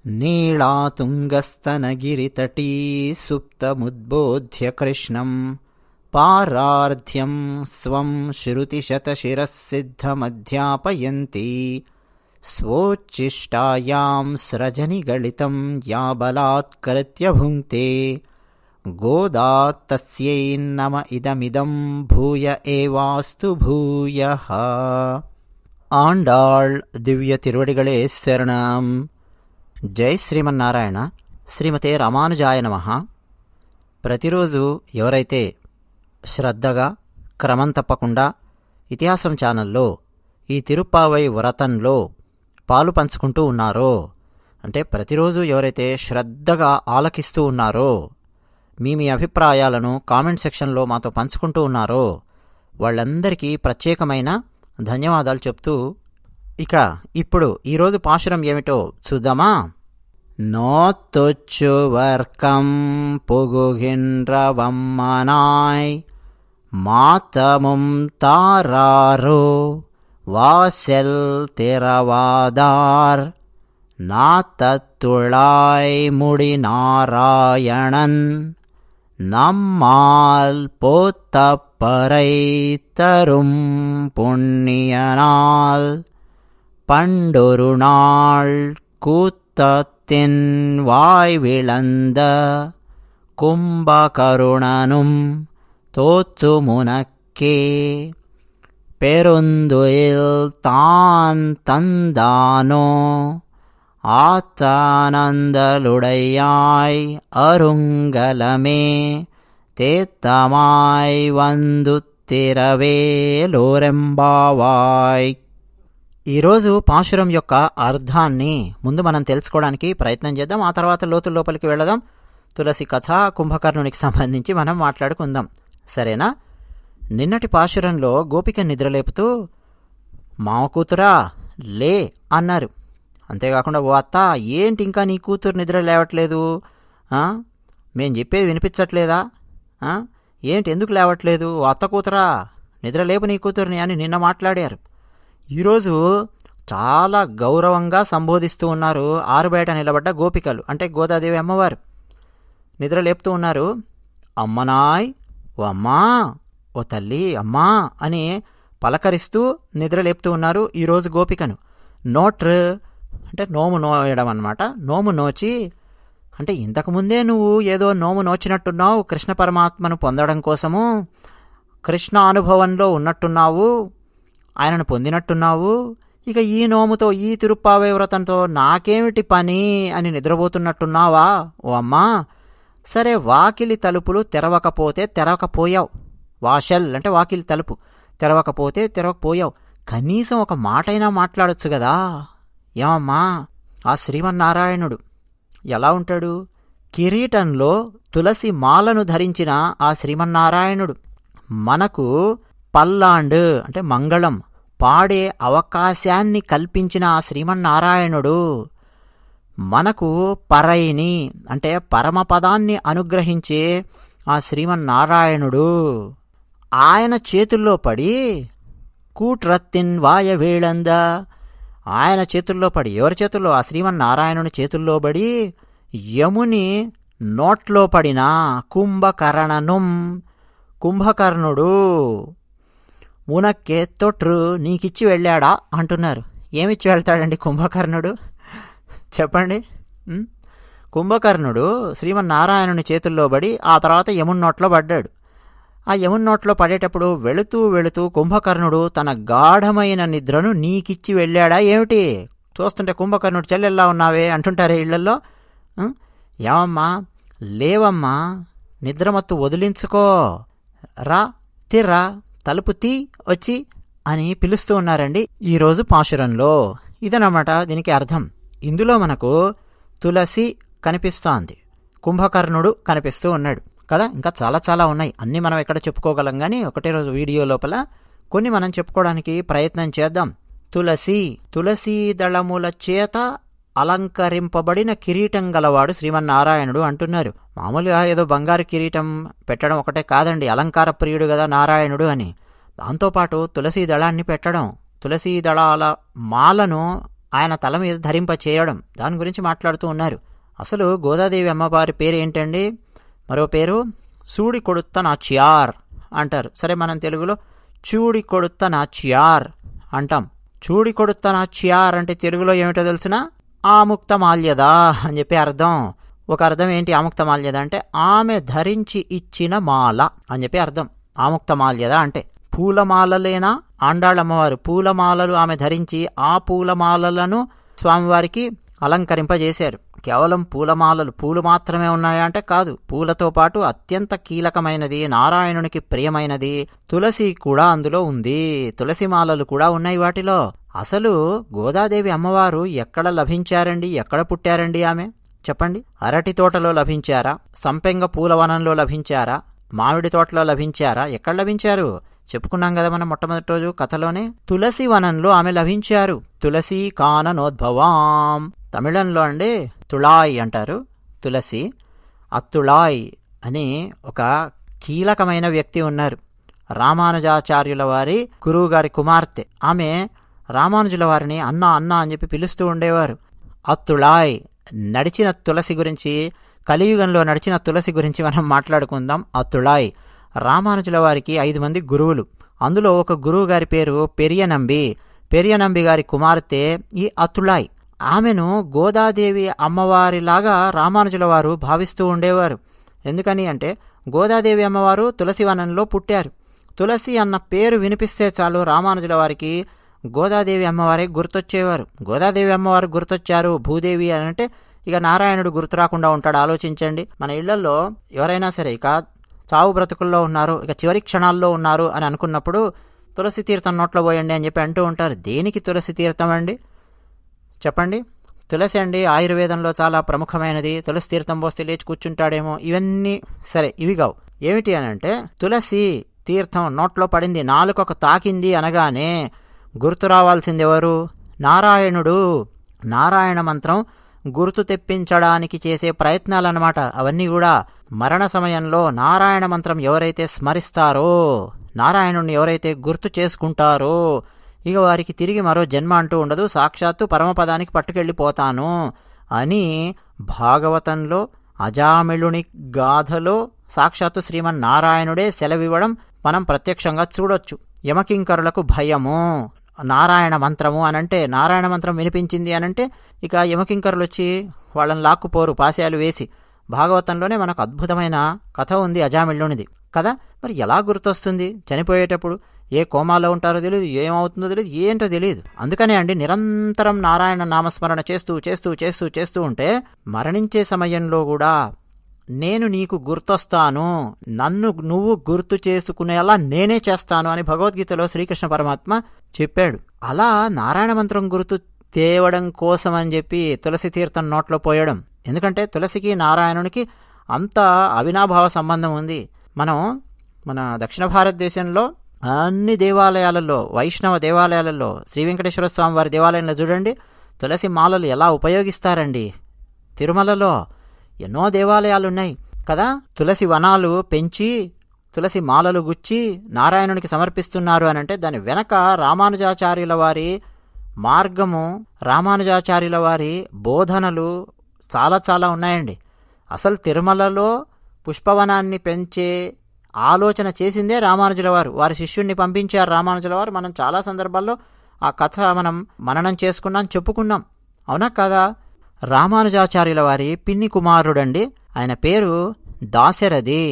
నీళాతుంగస్తనగిరితటీ సుప్తముద్బోధ్య కృష్ణం పారార్ధ్యం స్వం శ్రుతిశతశిరఃసిద్ధమధ్యాపయంతి స్వోచ్ఛిష్టాయాం స్రజనిగళితం యా బలాత్కృత్య భుంక్తే గోదా తస్యై నమ ఇదమిదం భూయ ఏవాస్తు భూయః. ఆండాళ్ దివ్య తిరువడిగళే శరణం. జై శ్రీమన్నారాయణ. శ్రీమతే రామానుజాయ నమః. ప్రతిరోజు ఎవరైతే శ్రద్ధగా క్రమం తప్పకుండా ఇతిహాసం ఛానల్లో ఈ తిరుప్పావై వ్రతంలో పాలు పంచుకుంటూ ఉన్నారో, అంటే ప్రతిరోజు ఎవరైతే శ్రద్ధగా ఆలకిస్తూ ఉన్నారో, మీ అభిప్రాయాలను కామెంట్ సెక్షన్లో మాతో పంచుకుంటూ ఉన్నారో వాళ్ళందరికీ ప్రత్యేకమైన ధన్యవాదాలు చెప్తూ, ఇక ఇప్పుడు ఈరోజు పాశురం ఏమిటో చూద్దామా. నోత్తొచ్చు వర్కం పొగుగిన్రవమ్మనాయ్ మాతముం తారారో వాసెల్ తెరవాదార్ నాతత్తుళాయ్ ముడి నారాయణన్ நம்மால் போத்தப்பறை தரும் புண்ணியனால் பண்டொரு நாள் கூத்தத்தின் வாய் விளந்த கும்பகருணனும் தோத்து முனக்கே பெருந்துயில் தான் தந்தானோ ஆத்தானந்தலுடையாய் அருங்கலமே தேத்தமாய் வந்து తిరవేలోరెంబావాయ్. ఈరోజు పాశురం యొక్క అర్థాన్ని ముందు మనం తెలుసుకోవడానికి ప్రయత్నం చేద్దాం. ఆ తర్వాత లోతుల్లోపలికి వెళదాం. తులసి కథ, కుంభకర్ణునికి సంబంధించి మనం మాట్లాడుకుందాం, సరేనా. నిన్నటి పాశురంలో గోపిక నిద్రలేపుతూ మామ కూతురా లే అన్నారు. అంతేకాకుండా ఓ అత్త, ఏంటి ఇంకా నీ కూతురు నిద్ర లేవట్లేదు, మేం చెప్పేది వినిపించట్లేదా, ఏంటి ఎందుకు లేవట్లేదు, ఓ అత్త కూతురా నిద్రలేపు నీ కూతుర్ని అని నిన్న మాట్లాడారు. ఈరోజు చాలా గౌరవంగా సంబోధిస్తూ ఉన్నారు ఆరుబయట నిలబడ్డ గోపికలు, అంటే గోదాదేవి అమ్మవారు. నిద్ర లేపుతూ ఉన్నారు. అమ్మనాయ్, ఓ అమ్మా, ఓ తల్లి, అమ్మా అని పలకరిస్తూ నిద్ర లేపుతూ ఉన్నారు ఈరోజు గోపికను. నోట్ర్ అంటే నోము నోయడం అన్నమాట. నోము నోచి అంటే ఇంతకుముందే నువ్వు ఏదో నోము నోచినట్టున్నావు, కృష్ణ పరమాత్మను పొందడం కోసము కృష్ణ అనుభవంలో ఉన్నట్టున్నావు, ఆయనను పొందినట్టున్నావు. ఇక ఈ నోముతో, ఈ తిరుప్పావై వ్రతంతో నాకేమిటి పని అని నిద్రపోతున్నట్టున్నావా ఓ అమ్మా. సరే, వాకిలి తలుపులు తెరవకపోతే తెరవకపోయావు, వాషల్ అంటే వాకిలి తలుపు తెరవకపోతే తెరవకపోయావు, కనీసం ఒక మాటైనా మాట్లాడొచ్చు కదా. ఏమమ్మా, ఆ శ్రీమన్నారాయణుడు ఎలా ఉంటాడు? కిరీటంలో తులసి మాలను ధరించిన ఆ శ్రీమన్నారాయణుడు మనకు పల్లాండ్ అంటే మంగళం పాడే అవకాశాన్ని కల్పించిన ఆ శ్రీమన్నారాయణుడు మనకు పరైని అంటే పరమపదాన్ని అనుగ్రహించే ఆ శ్రీమన్నారాయణుడు ఆయన చేతుల్లో పడి కూట్రత్తిన్ వాయవేళంద, ఆయన చేతుల్లో పడి, ఎవరి చేతుల్లో? ఆ శ్రీమన్నారాయణుని చేతుల్లో పడి యముని నోట్లో పడిన కుంభకర్ణనుం, కుంభకర్ణుడు మునక్కే తొట్రు నీకిచ్చి వెళ్ళాడా అంటున్నారు. ఏమిచ్చి వెళ్తాడండి కుంభకర్ణుడు, చెప్పండి. కుంభకర్ణుడు శ్రీమన్నారాయణుని చేతుల్లో పడి ఆ తర్వాత యముని నోట్లో పడ్డాడు. ఆ యముని నోట్లో పడేటప్పుడు వెళుతూ వెళుతూ కుంభకర్ణుడు తన గాఢమైన నిద్రను నీకిచ్చి వెళ్ళాడా ఏమిటి? చూస్తుంటే కుంభకర్ణుడు చెల్లెల్లా ఉన్నావే అంటుంటారే ఇళ్లల్లో. ఏమమ్మా, లేవమ్మా, నిద్రమత్తు వదిలించుకో, రా తిర్రా, తలుపు తీ వచ్చి అని పిలుస్తూ ఉన్నారండి ఈరోజు పాశురంలో. ఇదనమాట దీనికి అర్థం. ఇందులో మనకు తులసి కనిపిస్తోంది, కుంభకర్ణుడు కనిపిస్తూ ఉన్నాడు కదా. ఇంకా చాలా చాలా ఉన్నాయి, అన్నీ మనం ఎక్కడ చెప్పుకోగలం, కానీ ఒకటే రోజు వీడియో లోపల కొన్ని మనం చెప్పుకోవడానికి ప్రయత్నం చేద్దాం. తులసీ దళముల చేత అలంకరింపబడిన కిరీటం గలవాడు శ్రీమన్నారాయణుడు అంటున్నారు. మామూలుగా ఏదో బంగారు కిరీటం పెట్టడం ఒకటే కాదండి, అలంకార ప్రియుడు కదా నారాయణుడు అని. దాంతోపాటు తులసీ దళాన్ని పెట్టడం, తులసీ దళాల మాలను ఆయన తల మీద ధరింప చేయడం, దాని గురించి మాట్లాడుతూ ఉన్నారు. అసలు గోదాదేవి అమ్మవారి పేరు ఏంటండి? మరో పేరు సూడి కొడుత్త నాచ్యార్ అంటారు. సరే, మనం తెలుగులో చూడి కొడుత్త నాచ్యార్ అంటాం. చూడి కొడుత్త నాచ్యార్ అంటే తెలుగులో ఏమిటో తెలుసునా? ఆముక్త మాల్యద అని చెప్పి అర్థం. ఒక అర్థం ఏంటి ఆముక్త మాల్యద అంటే? ఆమె ధరించి ఇచ్చిన మాల అని చెప్పి అర్థం. ఆముక్త మాల్యద అంటే పూలమాలలేనా? ఆండాళ్ళమ్మవారు పూలమాలలు ఆమె ధరించి ఆ పూలమాలలను స్వామివారికి అలంకరింపజేశారు. కేవలం పూలమాలలు, పూలు మాత్రమే ఉన్నాయా అంటే కాదు. పూలతో పాటు అత్యంత కీలకమైనది, నారాయణునికి ప్రియమైనది తులసి కూడా అందులో ఉంది. తులసి మాలలు కూడా ఉన్నాయి వాటిలో. అసలు గోదాదేవి అమ్మవారు ఎక్కడ లభించారండి? ఎక్కడ పుట్టారండి ఆమె? చెప్పండి. అరటి తోటలో లభించారా? సంపెంగ పూలవనంలో లభించారా? మామిడి తోటలో లభించారా? ఎక్కడ లభించారు? చెప్పుకున్నాం కదా మనం మొట్టమొదటి రోజు కథలోనే. తులసి వనంలో ఆమె లభించారు. తులసి కాననోద్భవాం. తమిళంలో అండి తుళాయ్ అంటారు తులసి. అత్తుళాయ్ అని ఒక కీలకమైన వ్యక్తి ఉన్నారు. రామానుజాచార్యుల వారి గురువుగారి కుమార్తె. ఆమె రామానుజుల వారిని అన్నా అన్నా అని చెప్పి పిలుస్తూ ఉండేవారు. అత్తుళాయ్ నడిచిన తులసి గురించి, కలియుగంలో నడిచిన తులసి గురించి మనం మాట్లాడుకుందాం. అత్తుళాయ్ రామానుజుల వారికి 5 మంది గురువులు. అందులో ఒక గురువు గారి పేరు పెరియనంబి. పెరియనంబి గారి కుమార్తె ఈ అత్తుళాయ్. ఆమెను గోదాదేవి అమ్మవారిలాగా రామానుజుల వారు భావిస్తూ ఉండేవారు. ఎందుకని అంటే గోదాదేవి అమ్మవారు తులసి వనంలో పుట్టారు. తులసి అన్న పేరు వినిపిస్తే చాలు రామానుజుల వారికి గోదాదేవి అమ్మవారే గుర్తొచ్చేవారు. గోదాదేవి అమ్మవారు గుర్తొచ్చారు, భూదేవి అని అంటే ఇక నారాయణుడు గుర్తు రాకుండా ఉంటాడు. ఆలోచించండి. మన ఇళ్లలో ఎవరైనా సరే ఇక చావు బ్రతుకుల్లో ఉన్నారు, ఇక చివరి క్షణాల్లో ఉన్నారు అని అనుకున్నప్పుడు తులసి తీర్థం నోట్లో పోయండి అని చెప్పి అంటూ ఉంటారు. దేనికి తులసి తీర్థం అండి చెప్పండి? తులసి అండి ఆయుర్వేదంలో చాలా ప్రముఖమైనది. తులసి తీర్థం పోస్తే లేచి కూర్చుంటాడేమో, ఇవన్నీ సరే, ఇవి కావు. ఏమిటి అని అంటే తులసి తీర్థం నోట్లో పడింది, నాలుకకు తాకింది అనగానే గుర్తు రావాల్సింది ఎవరు? నారాయణుడు. నారాయణ మంత్రం గుర్తు తెప్పించడానికి చేసే ప్రయత్నాలన్నమాట అవన్నీ కూడా. మరణ సమయంలో నారాయణ మంత్రం ఎవరైతే స్మరిస్తారో, నారాయణుణ్ణి ఎవరైతే గుర్తు చేసుకుంటారో, ఇక వారికి తిరిగి మరో జన్మ అంటూ ఉండదు, సాక్షాత్తు పరమపదానికి పట్టుకెళ్ళిపోతాను అని భాగవతంలో అజామిళుని గాథలో సాక్షాత్తు శ్రీమన్నారాయణుడే సెలవివ్వడం మనం ప్రత్యక్షంగా చూడొచ్చు. యమకింకరులకు భయము నారాయణ మంత్రము అనంటే, నారాయణ మంత్రం వినిపించింది అనంటే ఇక యమకింకరులు వచ్చి వాళ్ళని లాక్కుపోరు పాశాలు వేసి. భాగవతంలోనే మనకు అద్భుతమైన కథ ఉంది అజామిళునిది కదా. మరి ఎలా గుర్తొస్తుంది? చనిపోయేటప్పుడు ఏ కోమాలో ఉంటారో తెలియదు, ఏమవుతుందో తెలియదు, ఏంటో తెలియదు. అందుకనే అండి నిరంతరం నారాయణ నామస్మరణ చేస్తూ చేస్తూ చేస్తూ చేస్తూ ఉంటే మరణించే సమయంలో కూడా నేను నీకు గుర్తొస్తాను, నన్ను నువ్వు గుర్తు చేసుకునేలా నేనే చేస్తాను అని భగవద్గీతలో శ్రీకృష్ణ పరమాత్మ చెప్పాడు. అలా నారాయణ మంత్రం గుర్తు తేవడం కోసం అని చెప్పి తులసి తీర్థం నోట్లో పోయడం. ఎందుకంటే తులసికి నారాయణునికి అంత అవినాభావ సంబంధం ఉంది. మనం మన దక్షిణ భారతదేశంలో అన్ని దేవాలయాలలో, వైష్ణవ దేవాలయాలలో, శ్రీ వెంకటేశ్వర స్వామి వారి దేవాలయంలో చూడండి తులసి మాలలు ఎలా ఉపయోగిస్తారండి. తిరుమలలో ఎన్నో దేవాలయాలున్నాయి కదా. తులసి వనాలు పెంచి తులసి మాలలు గుచ్చి నారాయణునికి సమర్పిస్తున్నారు అనంటే దాని వెనక రామానుజాచార్యుల వారి మార్గము, రామానుజాచార్యుల వారి బోధనలు చాలా చాలా ఉన్నాయండి. అసలు తిరుమలలో పుష్పవనాన్ని పెంచే ఆలోచన చేసిందే రామానుజుల వారు. వారి శిష్యుణ్ణి పంపించారు రామానుజుల వారు. మనం చాలా సందర్భాల్లో ఆ కథ మనం మననం చేసుకున్నాం, చెప్పుకున్నాం. అవునా కదా? రామానుజాచార్యుల వారి పిన్ని కుమారుడండి. ఆయన పేరు దాశరథి.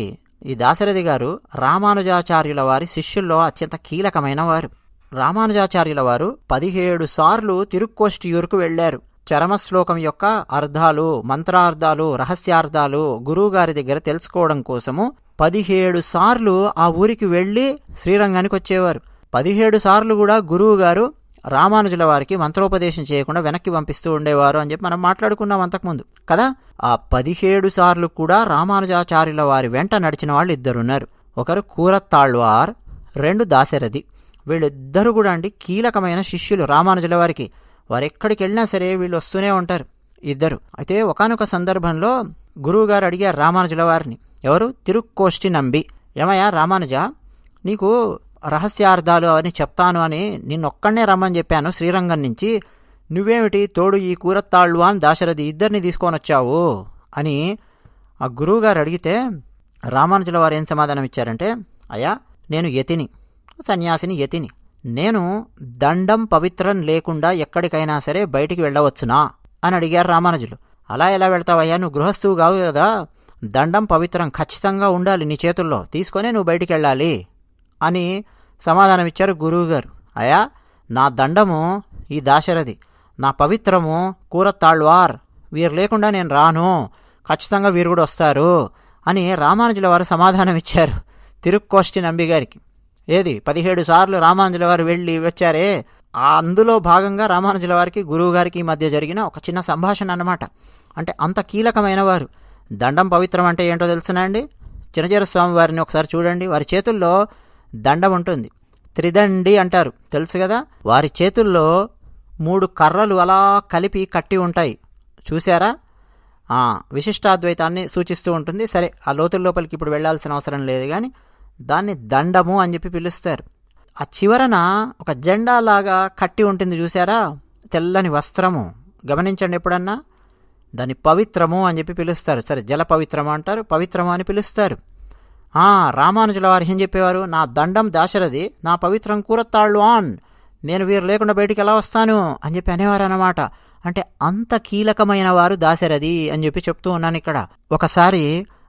ఈ దాశరథి గారు రామానుజాచార్యుల వారి శిష్యుల్లో అత్యంత కీలకమైన వారు. రామానుజాచార్యుల వారు 17 సార్లు తిరుక్కోష్టియూరుకు వెళ్లారు. చరమశ్లోకం యొక్క అర్థాలు, మంత్రార్థాలు, రహస్యార్థాలు గురువుగారి దగ్గర తెలుసుకోవడం కోసము 17 సార్లు ఆ ఊరికి వెళ్లి శ్రీరంగానికి వచ్చేవారు. 17 సార్లు కూడా గురువుగారు రామానుజుల వారికి మంత్రోపదేశం చేయకుండా వెనక్కి పంపిస్తూ ఉండేవారు అని చెప్పి మనం మాట్లాడుకున్నాం అంతకుముందు కదా. ఆ 17 సార్లు కూడా రామానుజాచార్యుల వారి వెంట నడిచిన వాళ్ళు 2 ఉన్నారు. ఒకరు కూరత్తాళ్వార్, 2 దాశరథి. వీళ్ళిద్దరూ కూడా అండి కీలకమైన శిష్యులు రామానుజుల వారికి. వారు ఎక్కడికి వెళ్ళినా సరే వీళ్ళు వస్తూనే ఉంటారు ఇద్దరు. అయితే ఒకానొక సందర్భంలో గురువుగారు అడిగారు రామానుజుల వారిని, ఎవరు? తిరుక్కోష్టి నంబి, ఏమయ్యా రామానుజ, నీకు రహస్యార్థాలు అని చెప్తాను అని నిన్నొక్కడనే రమ్మని చెప్పాను శ్రీరంగం నుంచి, నువ్వేమిటి తోడు ఈ కూరత్తాళ్వాన్ దాశరథి ఇద్దరిని తీసుకొనొచ్చావు అని ఆ గురువుగారు అడిగితే రామానుజుల వారు ఏం సమాధానం ఇచ్చారంటే, అయ్యా నేను యతిని, సన్యాసిని యతిని, నేను దండం పవిత్రం లేకుండా ఎక్కడికైనా సరే బయటికి వెళ్ళవచ్చునా అని అడిగారు రామానుజులు. అలా ఎలా వెళ్తావయ్యా, నువ్వు గృహస్థువు కావు కదా, దండం పవిత్రం ఖచ్చితంగా ఉండాలి నీ చేతుల్లో, తీసుకొనే నువ్వు బయటికి వెళ్ళాలి అని సమాధానం ఇచ్చారు గురువుగారు. అయ్యా నా దండము ఈ దాశరథి, నా పవిత్రము కూరత్తాళ్వార్, వీరు లేకుండా నేను రాను, ఖచ్చితంగా వీరు కూడా వస్తారు అని రామానుజుల వారు సమాధానం ఇచ్చారు తిరుక్కోష్టి నంబిగారికి. ఏది 17 సార్లు రామానుజుల వారు వెళ్ళి వచ్చారే, అందులో భాగంగా రామానుజుల వారికి గురువుగారికి మధ్య జరిగిన ఒక చిన్న సంభాషణ అన్నమాట. అంటే అంత కీలకమైన వారు. దండం పవిత్రం అంటే ఏంటో తెలుసునా అండి? చినజీర స్వామి వారిని ఒకసారి చూడండి, వారి చేతుల్లో దండం ఉంటుంది, త్రిదండి అంటారు, తెలుసు కదా. వారి చేతుల్లో 3 కర్రలు అలా కలిపి కట్టి ఉంటాయి, చూశారా? విశిష్టాద్వైతాన్ని సూచిస్తూ ఉంటుంది. సరే, ఆ లోతుల లోపలికి ఇప్పుడు వెళ్లాల్సిన అవసరం లేదు, కానీ దాన్ని దండము అని చెప్పి పిలుస్తారు. ఆ చివరన ఒక జెండాలాగా కట్టి ఉంటుంది, చూసారా? తెల్లని వస్త్రము, గమనించండి ఎప్పుడన్నా. దాన్ని పవిత్రము అని చెప్పి పిలుస్తారు. సరే, జల పవిత్రము అంటారు, పవిత్రము అని పిలుస్తారు. రామానుజుల వారు ఏం చెప్పేవారు? నా దండం దాశరథి, నా పవిత్రం కూరత్తాళ్వాన్, నేను వీరు లేకుండా బయటికి ఎలా వస్తాను అని చెప్పి అనేవారు అన్నమాట. అంటే అంత కీలకమైన వారు దాశరథి అని చెప్పి చెప్తూ ఉన్నాను ఇక్కడ. ఒకసారి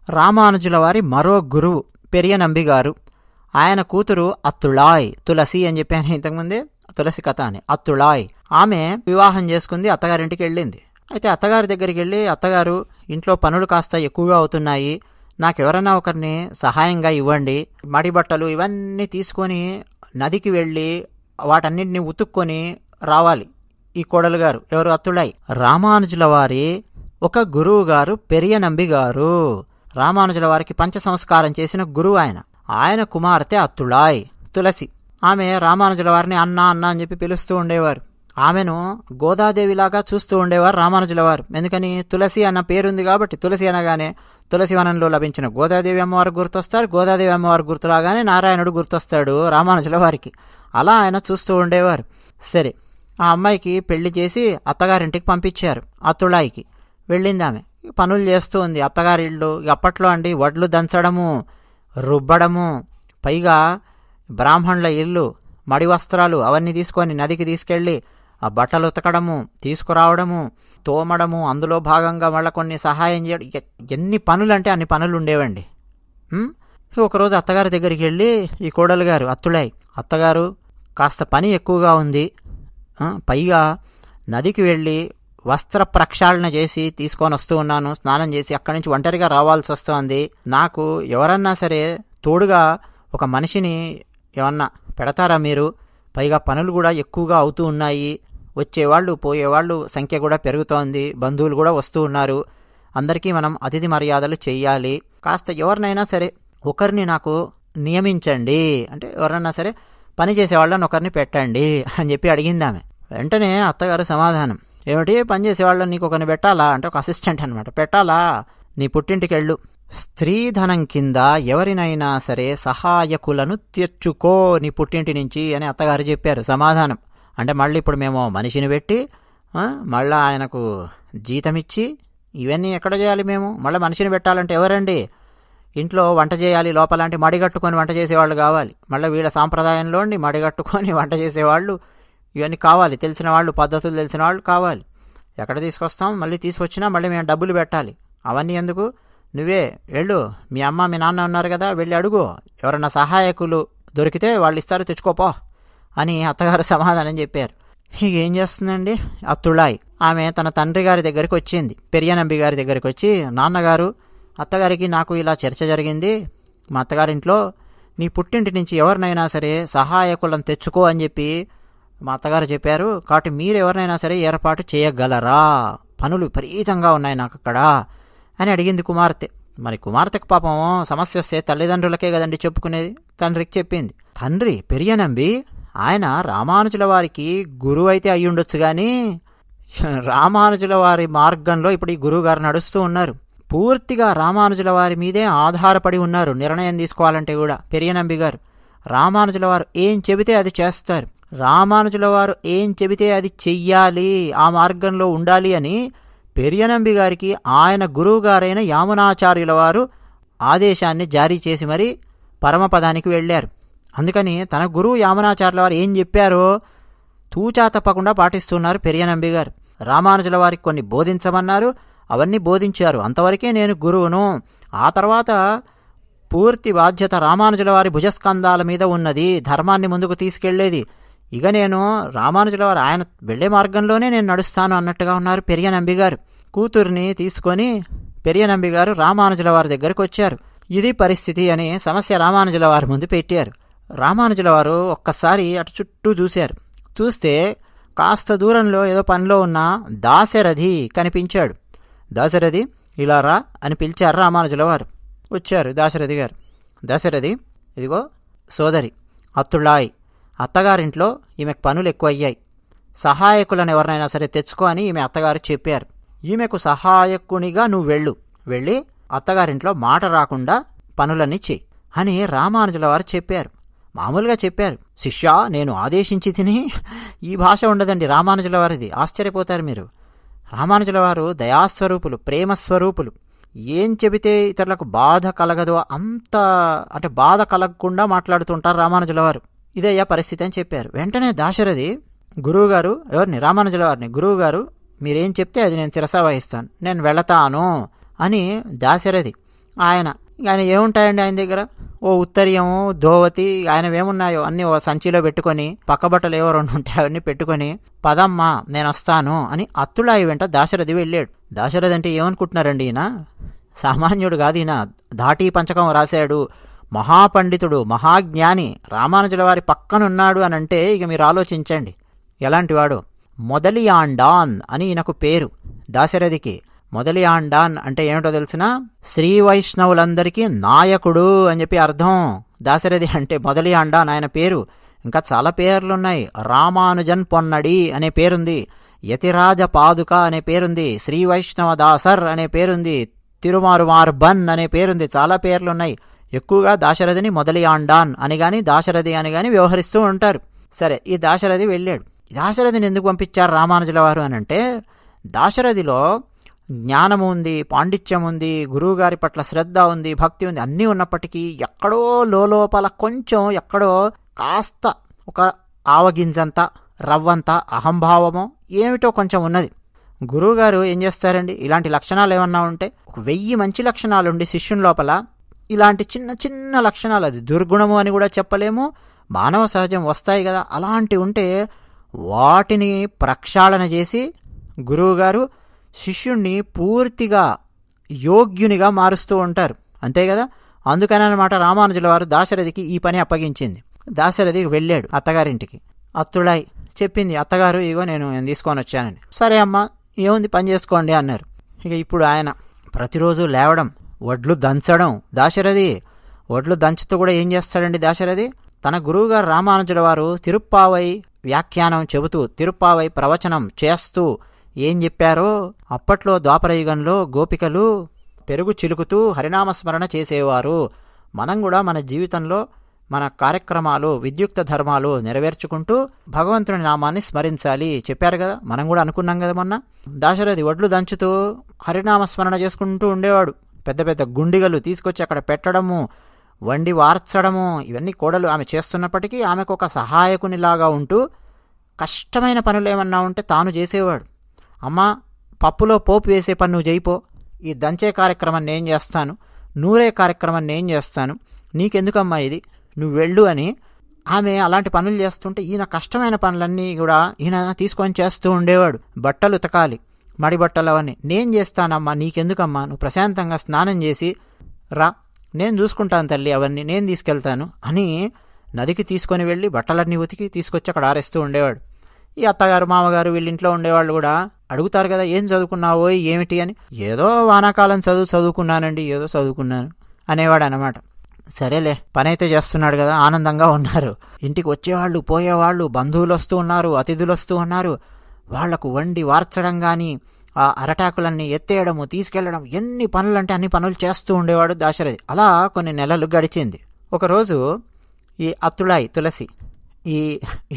రామానుజుల వారి మరో గురువు పెరియ నంబిగారు, ఆయన కూతురు అత్తుళాయ్, తులసి అని చెప్పాను ఇంతకుముందే, తులసి కథ అని, అత్తుళాయ్, ఆమె వివాహం చేసుకుంది, అత్తగారింటికి వెళ్ళింది. అయితే అత్తగారి దగ్గరికి వెళ్ళి, అత్తగారు ఇంట్లో పనులు కాస్త ఎక్కువగా అవుతున్నాయి, నాకెవరన్నా ఒకరిని సహాయంగా ఇవ్వండి, మడి బట్టలు ఇవన్నీ తీసుకొని నదికి వెళ్ళి వాటన్నింటినీ ఉతుక్కొని రావాలి ఈ కోడలు గారు. ఎవరు? అత్తుళాయ్. రామానుజుల వారి ఒక గురువు గారు పెరియ నంబిగారు, రామానుజుల వారికి పంచ సంస్కారం చేసిన గురువు ఆయన కుమార్తె అత్తుళాయ్, తులసి. ఆమె రామానుజుల వారిని అన్న అన్న అని చెప్పి పిలుస్తూ ఉండేవారు. ఆమెను గోదాదేవిలాగా చూస్తూ ఉండేవారు రామానుజుల వారు. ఎందుకని? తులసి అన్న పేరుంది కాబట్టి. తులసి అనగానే తులసి వనంలో లభించిన గోదాదేవి అమ్మవారు గుర్తొస్తారు, గోదాదేవి అమ్మవారు గుర్తురాగానే నారాయణుడు గుర్తొస్తాడు రామానుజుల వారికి. అలా ఆయన చూస్తూ ఉండేవారు. సరే, ఆ అమ్మాయికి పెళ్లి చేసి అత్తగారింటికి పంపించారు. అత్తుళాయికి వెళ్ళింది, ఆమె పనులు చేస్తూ ఉంది. అత్తగారి ఇళ్ళు అప్పట్లో అండి, వడ్లు దంచడము, రుబ్బడము, పైగా బ్రాహ్మణుల ఇల్లు, మడి వస్త్రాలు అవన్నీ తీసుకొని నదికి తీసుకెళ్ళి ఆ బట్టలు ఉతకడము, తీసుకురావడము, తోమడము, అందులో భాగంగా మళ్ళీ కొన్ని సహాయం చేయడం, ఎన్ని పనులు అంటే అన్ని పనులు ఉండేవండి. ఒకరోజు అత్తగారి దగ్గరికి వెళ్ళి ఈ కోడలు గారు అత్తుళాయ్, అత్తగారు కాస్త పని ఎక్కువగా ఉంది, పైగా నదికి వెళ్ళి వస్త్ర ప్రక్షాళన చేసి తీసుకొని వస్తూ ఉన్నాను, స్నానం చేసి అక్కడి నుంచి ఒంటరిగా రావాల్సి వస్తుంది, నాకు ఎవరన్నా సరే తోడుగా ఒక మనిషిని ఏమన్నా పెడతారా మీరు? పైగా పనులు కూడా ఎక్కువగా అవుతూ ఉన్నాయి, వచ్చేవాళ్ళు పోయేవాళ్ళు సంఖ్య కూడా పెరుగుతోంది, బంధువులు కూడా వస్తూ ఉన్నారు, అందరికీ మనం అతిథి మర్యాదలు చెయ్యాలి, కాస్త ఎవరినైనా సరే ఒకరిని నాకు నియమించండి, అంటే ఎవరన్నా సరే పని చేసేవాళ్ళని ఒకరిని పెట్టండి అని చెప్పి అడిగింది ఆమె. వెంటనే అత్తగారు సమాధానం, ఏమిటి పని చేసేవాళ్ళని నీకు ఒకరిని పెట్టాలా అంటే, ఒక అసిస్టెంట్ అనమాట, పెట్టాలా, నీ పుట్టింటికి వెళ్ళు, స్త్రీధనం కింద ఎవరినైనా సరే సహాయకులను తెచ్చుకో నీ పుట్టింటి నుంచి అని అత్తగారు చెప్పారు సమాధానం. అంటే మళ్ళీ ఇప్పుడు మేము మనిషిని పెట్టి మళ్ళీ ఆయనకు జీతం ఇచ్చి ఇవన్నీ ఎక్కడ చేయాలి మేము? మళ్ళీ మనిషిని పెట్టాలంటే ఎవరండి? ఇంట్లో వంట చేయాలి, లోపలంటే మడిగట్టుకొని వంట చేసేవాళ్ళు కావాలి, మళ్ళీ వీళ్ళ సాంప్రదాయంలో మడిగట్టుకొని వంట చేసేవాళ్ళు ఇవన్నీ కావాలి, తెలిసిన వాళ్ళు, పద్ధతులు తెలిసిన వాళ్ళు కావాలి. ఎక్కడ తీసుకొస్తాం? మళ్ళీ తీసుకొచ్చినా మళ్ళీ మేము డబ్బులు పెట్టాలి, అవన్నీ ఎందుకు? నువ్వే వెళ్ళు, మీ అమ్మ మీ నాన్న ఉన్నారు కదా, వెళ్ళి అడుగు, ఎవరన్నా సహాయకులు దొరికితే వాళ్ళు ఇస్తారు, తెచ్చుకోపో అని అత్తగారు సమాధానం చెప్పారు. ఇక ఏం చేస్తుందండి అత్తుళాయ్, ఆమె తన తండ్రి గారి దగ్గరికి వచ్చింది, పెరియ నంబి గారి దగ్గరికి వచ్చి, నాన్నగారు అత్తగారికి నాకు ఇలా చర్చ జరిగింది, మా అత్తగారింట్లో నీ పుట్టింటి నుంచి ఎవరినైనా సరే సహాయకులను తెచ్చుకో అని చెప్పి మా అత్తగారు చెప్పారు, కాబట్టి మీరు ఎవరినైనా సరే ఏర్పాటు చేయగలరా? పనులు విపరీతంగా ఉన్నాయి నాకు అక్కడ అని అడిగింది కుమార్తె. మరి కుమార్తెకు పాపం సమస్య వస్తే తల్లిదండ్రులకే కదండి చెప్పుకునేది, తండ్రికి చెప్పింది. తండ్రి పెరియ నంబి ఆయన రామానుజుల వారికి గురువు అయితే అయ్యుండొచ్చు, కానీ రామానుజుల వారి మార్గంలో ఇప్పుడు ఈ గురువు గారు నడుస్తూ ఉన్నారు, పూర్తిగా రామానుజుల వారి మీదే ఆధారపడి ఉన్నారు. నిర్ణయం తీసుకోవాలంటే కూడా పెరియ నంబి గారు రామానుజుల వారు ఏం చెబితే అది చేస్తారు. రామానుజుల వారు ఏం చెబితే అది చెయ్యాలి, ఆ మార్గంలో ఉండాలి అని పెరియనంబి గారికి ఆయన గురువుగారైన యామునాచార్యుల వారు ఆదేశాన్ని జారీ చేసి మరీ పరమపదానికి వెళ్ళారు. అందుకని తన గురువు యామునాచార్యుల వారు ఏం చెప్పారో తూచా తప్పకుండా పాటిస్తున్నారు పెరియనంబి గారు. రామానుజుల వారికి కొన్ని బోధించమన్నారు, అవన్నీ బోధించారు. అంతవరకే నేను గురువును. ఆ తర్వాత పూర్తి బాధ్యత రామానుజుల వారి భుజస్కంధాల మీద ఉన్నది, ధర్మాన్ని ముందుకు తీసుకెళ్లేది. ఇక నేను రామానుజుల వారు ఆయన వెళ్లే మార్గంలోనే నేను నడుస్తాను అన్నట్టుగా ఉన్నారు పెరియనంబి గారు. కూతుర్ని తీసుకొని పెరియనంబి గారు రామానుజుల వారి దగ్గరికి వచ్చారు. ఇది పరిస్థితి అని సమస్య రామానుజుల వారి ముందు పెట్టారు. రామానుజుల వారు ఒక్కసారి అటు చుట్టూ చూశారు. చూస్తే కాస్త దూరంలో ఏదో పనిలో ఉన్న దాశరథి కనిపించాడు. దాశరథి ఇలా రా అని పిలిచారు రామానుజుల వారు. వచ్చారు దాశరథి గారు. దాశరథి, ఇదిగో సోదరి అత్తుళ్ళాయి, అత్తగారింట్లో ఈమెకు పనులు ఎక్కువయ్యాయి, సహాయకులను ఎవరినైనా సరే తెచ్చుకో అని ఈమె అత్తగారు చెప్పారు. ఈమెకు సహాయకునిగా నువ్వు వెళ్ళి అత్తగారింట్లో మాట రాకుండా పనులన్నీ చెయ్యి అని రామానుజుల వారు చెప్పారు. మామూలుగా చెప్పారు. శిష్యా, నేను ఆదేశించి తిని ఈ భాష ఉండదండి రామానుజుల వారిది. ఆశ్చర్యపోతారు మీరు. రామానుజుల వారు దయాస్వరూపులు, ప్రేమస్వరూపులు. ఏం చెబితే ఇతరులకు బాధ కలగదో అంత బాధ కలగకుండా మాట్లాడుతుంటారు రామానుజుల వారు. ఇదయ్యా పరిస్థితి అని చెప్పారు. వెంటనే దాశరథి, గురువుగారు, ఎవరిని? రామానుజుల వారిని, గురువుగారు మీరేం చెప్తే అది నేను శిరసా వహిస్తాను, నేను వెళతాను అని దాశరథి. ఆయన ఏముంటాయండి ఆయన దగ్గర? ఓ ఉత్తరీయము, ధోవతి, ఆయనవేమున్నాయో అన్నీ ఓ సంచిలో పెట్టుకొని, పక్కబట్టలు ఏవో 2 ఉంటాయి అవన్నీ పెట్టుకొని, పదమ్మా నేను వస్తాను అని అత్తులాయి వెంట దాశరథి వెళ్ళాడు. దాశరథి అంటే ఏమనుకుంటున్నారండి, ఈయన సామాన్యుడు కాదు. ఈయన ధాటీ పంచకం రాశాడు, మహాపండితుడు, మహాజ్ఞాని. రామానుజుల వారి పక్కనున్నాడు అని అంటే ఇక మీరు ఆలోచించండి ఎలాంటివాడు. మొదలియాండాన్ అని ఈయనకు పేరు దాశరథికి. మొదలియాండాన్ అంటే ఏమిటో తెలిసిన? శ్రీ వైష్ణవులందరికీ నాయకుడు అని చెప్పి అర్థం. దాశరథి అంటే మొదలియాండాన్ ఆయన పేరు. ఇంకా చాలా పేర్లున్నాయి. రామానుజన్ పొన్నడి అనే పేరుంది, యతిరాజ పాదుక అనే పేరుంది, శ్రీ వైష్ణవ దాసర్ అనే పేరుంది, తిరుమారుమార్బన్ అనే పేరుంది. చాలా పేర్లున్నాయి. ఎక్కువగా దాశరథిని మొదలియాండాన్ అని గాని దాశరథి అని గాని వ్యవహరిస్తూ ఉంటారు. సరే, ఈ దాశరథి వెళ్ళాడు. దాశరథిని ఎందుకు పంపించారు రామానుజుల వారు అని అంటే, దాశరథిలో జ్ఞానము ఉంది, పాండిత్యం ఉంది, గురువుగారి పట్ల శ్రద్ధ ఉంది, భక్తి ఉంది, అన్నీ ఉన్నప్పటికీ ఎక్కడో లోపల కొంచెం ఎక్కడో కాస్త ఒక ఆవగింజంత రవ్వంత అహంభావమో ఏమిటో కొంచెం ఉన్నది. గురువుగారు ఏం చేస్తారండి, ఇలాంటి లక్షణాలు ఏమన్నా ఉంటే, 1000 మంచి లక్షణాలుండి శిష్యుని లోపల ఇలాంటి చిన్న చిన్న లక్షణాలు, అది దుర్గుణము అని కూడా చెప్పలేము, మానవ సహజం వస్తాయి కదా, అలాంటి ఉంటే వాటిని ప్రక్షాళన చేసి గురువుగారు శిష్యుణ్ణి పూర్తిగా యోగ్యునిగా మారుస్తూ ఉంటారు. అంతే కదా. అందుకని అన్నమాట రామానుజుల వారు దాశరథికి ఈ పని అప్పగించింది. దాశరథి వెళ్ళాడు అత్తగారింటికి. అత్తుడాయి చెప్పింది, అత్తగారు ఇగో నేను తీసుకొని వచ్చానని. సరే అమ్మా, ఏముంది పని చేసుకోండి అన్నారు. ఇక ఇప్పుడు ఆయన ప్రతిరోజు లేవడం, వడ్లు దంచడం. దాశరథి వడ్లు దంచుతూ కూడా ఏం చేస్తాడండి దాశరథి? తన గురువుగారు రామానుజుల వారు తిరుప్పావై వ్యాఖ్యానం చెబుతూ, తిరుప్పావై ప్రవచనం చేస్తూ ఏం చెప్పారో, అప్పట్లో ద్వాపరయుగంలో గోపికలు పెరుగు చిలుకుతూ హరినామస్మరణ చేసేవారు. మనం కూడా మన జీవితంలో మన కార్యక్రమాలు, విద్యుక్త ధర్మాలు నెరవేర్చుకుంటూ భగవంతుని నామాన్ని స్మరించాలి చెప్పారు కదా. మనం కూడా అనుకున్నాం కదా మొన్న. దాశరథి వడ్లు దంచుతూ హరినామస్మరణ చేసుకుంటూ ఉండేవాడు. పెద్ద పెద్ద గుండిగలు తీసుకొచ్చి అక్కడ పెట్టడము, వండి వార్చడము, ఇవన్నీ కోడలు ఆమె చేస్తున్నప్పటికీ ఆమెకు ఒక సహాయకునిలాగా ఉంటూ కష్టమైన పనులు ఏమన్నా ఉంటే తాను చేసేవాడు. అమ్మా, పప్పులో పోపు వేసే పని నువ్వు చేయిపో, ఈ దంచే కార్యక్రమం నేను చేస్తాను, నూరే కార్యక్రమం నేను చేస్తాను, నీకెందుకమ్మా ఇది, నువ్వు వెళ్ళు అని ఆమె అలాంటి పనులు చేస్తుంటే ఈయన కష్టమైన పనులన్నీ కూడా ఈయన తీసుకొని చేస్తూ ఉండేవాడు. బట్టలు ఉతకాలి, మడి బట్టలు అవన్నీ నేను చేస్తానమ్మా, నీకెందుకమ్మా, నువ్వు ప్రశాంతంగా స్నానం చేసి రా, నేను చూసుకుంటాను తల్లి, అవన్నీ నేను తీసుకెళ్తాను అని నదికి తీసుకొని వెళ్ళి బట్టలన్నీ ఉతికి తీసుకొచ్చి అక్కడ ఆరేస్తూ ఉండేవాడు. ఈ అత్తగారు మామగారు వీళ్ళింట్లో ఉండేవాళ్ళు కూడా అడుగుతారు కదా, ఏం చదువుకున్నావో ఏమిటి అని. ఏదో వానాకాలం చదువుకున్నానండి, ఏదో చదువుకున్నాను అనేవాడు అన్నమాట. సరేలే, పని అయితే చేస్తున్నాడు కదా, ఆనందంగా ఉన్నారు. ఇంటికి వచ్చేవాళ్ళు పోయేవాళ్ళు, బంధువులు వస్తూ ఉన్నారు, అతిథులు వస్తూ ఉన్నారు. వాళ్లకు వండి వార్చడం కానీ, ఆ అరటాకులన్నీ ఎత్తేయడము, తీసుకెళ్లడం, ఎన్ని పనులంటే అన్ని పనులు చేస్తూ ఉండేవాడు దాశరథి. అలా కొన్ని నెలలు గడిచింది. ఒకరోజు ఈ అత్తుళాయి తులసి ఈ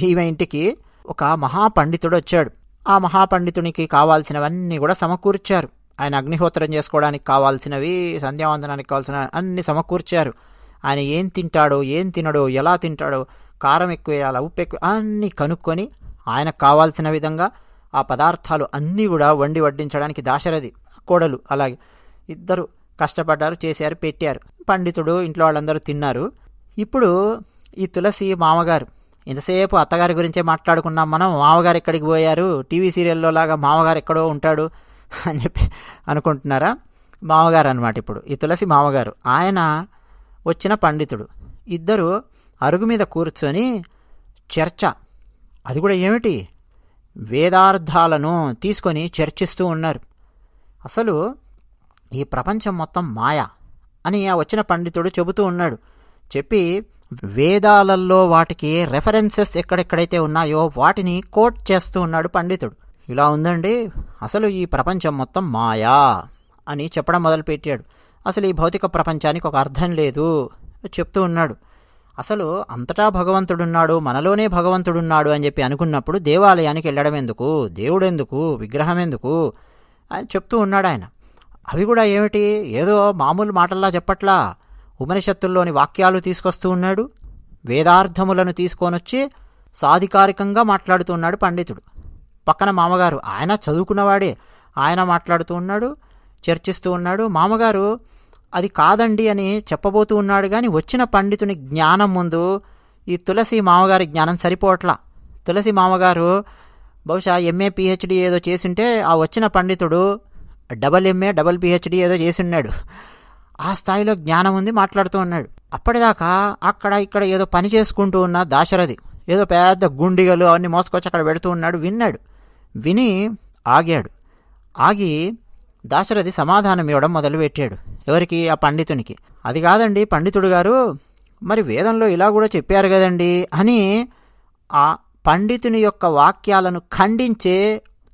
ఈమె ఇంటికి ఒక మహాపండితుడు వచ్చాడు. ఆ మహాపండితునికి కావాల్సినవన్నీ కూడా సమకూర్చారు. ఆయన అగ్నిహోత్రం చేసుకోవడానికి కావాల్సినవి, సంధ్యావందనానికి కావాల్సిన అన్ని సమకూర్చారు. ఆయన ఏం తింటాడో, ఏం తినడో, ఎలా తింటాడో, కారం ఎక్కువ వేయాలా, ఉప్పు ఎక్కువ, అన్నీ కనుక్కొని ఆయనకు కావాల్సిన విధంగా ఆ పదార్థాలు అన్నీ కూడా వండి వడ్డించడానికి దాశరథి కోడలు అలాగే ఇద్దరు కష్టపడ్డారు, చేశారు, పెట్టారు. పండితుడు ఇంట్లో వాళ్ళందరూ తిన్నారు. ఇప్పుడు ఈ తులసి మామగారు, ఇంతసేపు అత్తగారి గురించే మాట్లాడుకున్నాం మనం, మామగారు ఎక్కడికి పోయారు, టీవీ సీరియల్లో లాగా మామగారు ఎక్కడో ఉంటాడు అని చెప్పి అనుకుంటున్నారా? మామగారు అనమాట ఇప్పుడు ఈ తులసి మామగారు. ఆయన వచ్చిన పండితుడు. ఇద్దరు అరుగు మీద కూర్చొని చర్చ, అది కూడా ఏమిటి, వేదార్థాలను తీసుకొని చర్చిస్తూ ఉన్నారు. అసలు ఈ ప్రపంచం మొత్తం మాయ అని ఆ వచ్చిన పండితుడు చెబుతూ ఉన్నాడు. చెప్పి వేదాలలో వాటికి రెఫరెన్సెస్ ఎక్కడెక్కడైతే ఉన్నాయో వాటిని కోట్ చేస్తూ ఉన్నాడు పండితుడు. ఇలా ఉందండి, అసలు ఈ ప్రపంచం మొత్తం మాయా అని చెప్పడం మొదలుపెట్టాడు. అసలు ఈ భౌతిక ప్రపంచానికి ఒక అర్థం లేదు చెప్తూ ఉన్నాడు. అసలు అంతటా భగవంతుడున్నాడు, మనలోనే భగవంతుడున్నాడు అని చెప్పి అనుకున్నప్పుడు దేవాలయానికి వెళ్ళడం ఎందుకు, దేవుడెందుకు, విగ్రహం ఎందుకు అని చెప్తూ ఉన్నాడు ఆయన. అవి కూడా ఏమిటి, ఏదో మామూలు మాటల్లా చెప్పట్లా, ఉపనిషత్తుల్లోని వాక్యాలు తీసుకొస్తూ ఉన్నాడు, వేదార్థములను తీసుకొనొచ్చి సాధికారికంగా మాట్లాడుతూ ఉన్నాడు పండితుడు. పక్కన మామగారు, ఆయన చదువుకున్నవాడే, ఆయన మాట్లాడుతూ ఉన్నాడు, చర్చిస్తూ ఉన్నాడు. మామగారు అది కాదండి అని చెప్పబోతూ ఉన్నాడు. కానీ వచ్చిన పండితుని జ్ఞానం ముందు ఈ తులసి మామగారి జ్ఞానం సరిపోవట్లా. తులసి మామగారు బహుశా ఎంఏ పిహెచ్డి ఏదో చేసుంటే ఆ వచ్చిన పండితుడు డబల్ ఎంఏ డబల్ పిహెచ్డి ఏదో చేసున్నాడు. ఆ స్థాయిలో జ్ఞానం ఉంది, మాట్లాడుతూ ఉన్నాడు. అప్పటిదాకా అక్కడ ఇక్కడ ఏదో పని చేసుకుంటూ ఉన్న దాశరథి ఏదో పెద్ద గుండిగలు అవన్నీ మోసుకొచ్చి అక్కడ పెడుతూ ఉన్నాడు. విన్నాడు, విని ఆగాడు. ఆగి దాశరథి సమాధానం ఇవ్వడం మొదలుపెట్టాడు. ఎవరికి? ఆ పండితునికి. అది కాదండి పండితుడు గారు, మరి వేదంలో ఇలా కూడా చెప్పారు కదండి అని ఆ పండితుని యొక్క వాక్యాలను ఖండించే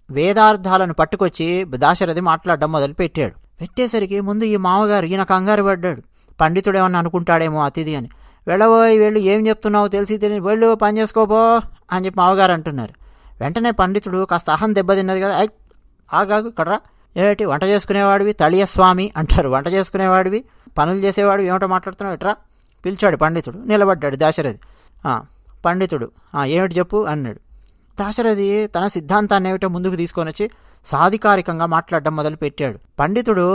వేదార్థాలను పట్టుకొచ్చి దాశరథి మాట్లాడడం మొదలుపెట్టాడు. పెట్టేసరికి ముందు ఈ మామగారు ఈయన కంగారు పడ్డాడు. పండితుడేమన్నా అనుకుంటాడేమో అతిథి అని. వెళ్ళబోయి వెళ్ళు, ఏం చెప్తున్నావు తెలిసి తెలియని, వెళ్ళు పని చేసుకోపో అని చెప్పి మామగారు అంటున్నారు. వెంటనే పండితుడు కాస్త అహం దెబ్బతిన్నది కదా, ఆగాగు ఇక్కడరా, ఏమిటి వంట చేసుకునేవాడివి, తళియస్వామి అంటారు, వంట చేసుకునేవాడివి, పనులు చేసేవాడివి, ఏమిటో మాట్లాడుతున్నావు ఎట్రా పిలిచాడు. పండితుడు నిలబడ్డాడు. దాశరథి పండితుడు ఏమిటి చెప్పు అన్నాడు. దాశరథి తన సిద్ధాంతాన్ని ఏమిటో ముందుకు తీసుకొని వచ్చి సాధికారికంగా మాట్లాడడం మొదలుపెట్టాడు. పండితుడు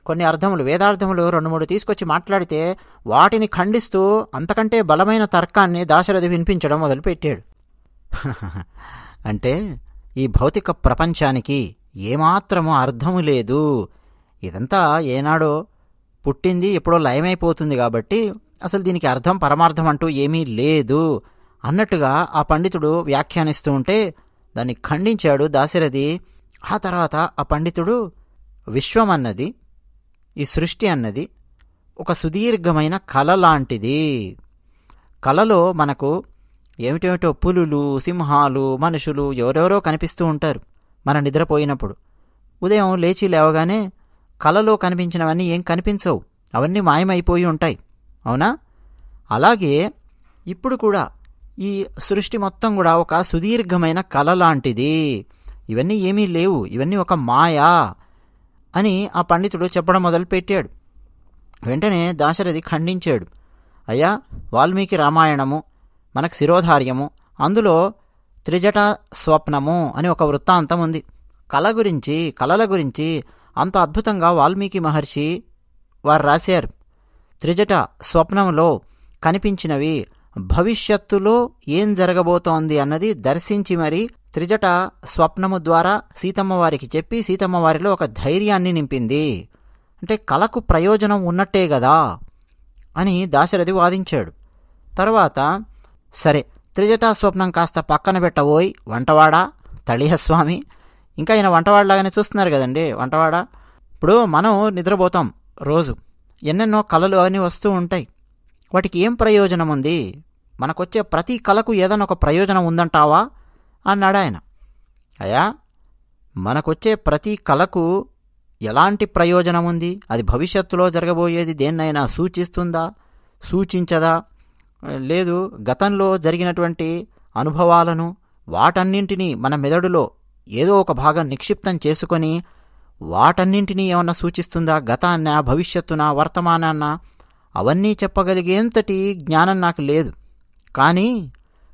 కొన్ని అర్థములు, వేదార్థములు 2-3 తీసుకొచ్చి మాట్లాడితే వాటిని ఖండిస్తూ అంతకంటే బలమైన తర్కాన్ని దాశరథి వినిపించడం మొదలుపెట్టాడు. అంటే ఈ భౌతిక ప్రపంచానికి ఏమాత్రమూ అర్థము లేదు, ఇదంతా ఏనాడో పుట్టింది, ఎప్పుడో లయమైపోతుంది, కాబట్టి అసలు దీనికి అర్థం పరమార్థం అంటూ ఏమీ లేదు అన్నట్టుగా ఆ పండితుడు వ్యాఖ్యానిస్తూ ఉంటే దాన్ని ఖండించాడు దాశరథి. ఆ తర్వాత ఆ పండితుడు విశ్వం అన్నది, ఈ సృష్టి అన్నది ఒక సుదీర్ఘమైన కళ లాంటిది. కళలో మనకు ఏమిటేమిటో పులులు, సింహాలు, మనుషులు ఎవరెవరో కనిపిస్తూ ఉంటారు మన నిద్రపోయినప్పుడు. ఉదయం లేచి లేవగానే కళలో కనిపించినవన్నీ ఏం కనిపించవు, అవన్నీ మాయమైపోయి ఉంటాయి, అవునా? అలాగే ఇప్పుడు కూడా ఈ సృష్టి మొత్తం కూడా ఒక సుదీర్ఘమైన కళ లాంటిది, ఇవన్నీ ఏమీ లేవు, ఇవన్నీ ఒక మాయా అని ఆ పండితుడు చెప్పడం మొదలుపెట్టాడు. వెంటనే దాశరథి ఖండించాడు. అయ్యా, వాల్మీకి రామాయణము మనకు శిరోధార్యము, అందులో త్రిజట స్వప్నము అని ఒక వృత్తాంతం ఉంది. కళల గురించి అంత అద్భుతంగా వాల్మీకి మహర్షి వారు రాశారు. త్రిజట స్వప్నంలో కనిపించినవి భవిష్యత్తులో ఏం జరగబోతోంది అన్నది దర్శించి మరి త్రిజట స్వప్నము ద్వారా సీతమ్మ వారికి చెప్పి సీతమ్మ వారిలో ఒక ధైర్యాన్ని నింపింది. అంటే కళకు ప్రయోజనం ఉన్నట్టే కదా అని దాశరథి వాదించాడు. తర్వాత సరే, త్రిజటా స్వప్నం కాస్త పక్కన పెట్టబోయి వంటవాడా, తళియస్వామి, ఇంకా ఆయన వంటవాడలాగానే చూస్తున్నారు కదండి, వంటవాడా. ఇప్పుడు మనం నిద్రపోతాం, రోజు ఎన్నెన్నో కళలు అవన్నీ వస్తూ ఉంటాయి, వాటికి ఏం ప్రయోజనం ఉంది? మనకొచ్చే ప్రతి కళకు ఏదైనా ఒక ప్రయోజనం ఉందంటావా అన్నాడు ఆయన. అయ్యా, మనకొచ్చే ప్రతి కళకు ఎలాంటి ప్రయోజనం ఉంది? అది భవిష్యత్తులో జరగబోయేది దేన్నైనా సూచిస్తుందా, సూచించదా? లేదు, గతంలో జరిగినటువంటి అనుభవాలను వాటన్నింటినీ మన మెదడులో ఏదో ఒక భాగం నిక్షిప్తం చేసుకొని వాటన్నింటినీ ఏమన్నా సూచిస్తుందా, గతాన్నా, భవిష్యత్తునా, వర్తమానాన్నా, అవన్నీ చెప్పగలిగేంతటి జ్ఞానం నాకు లేదు. కానీ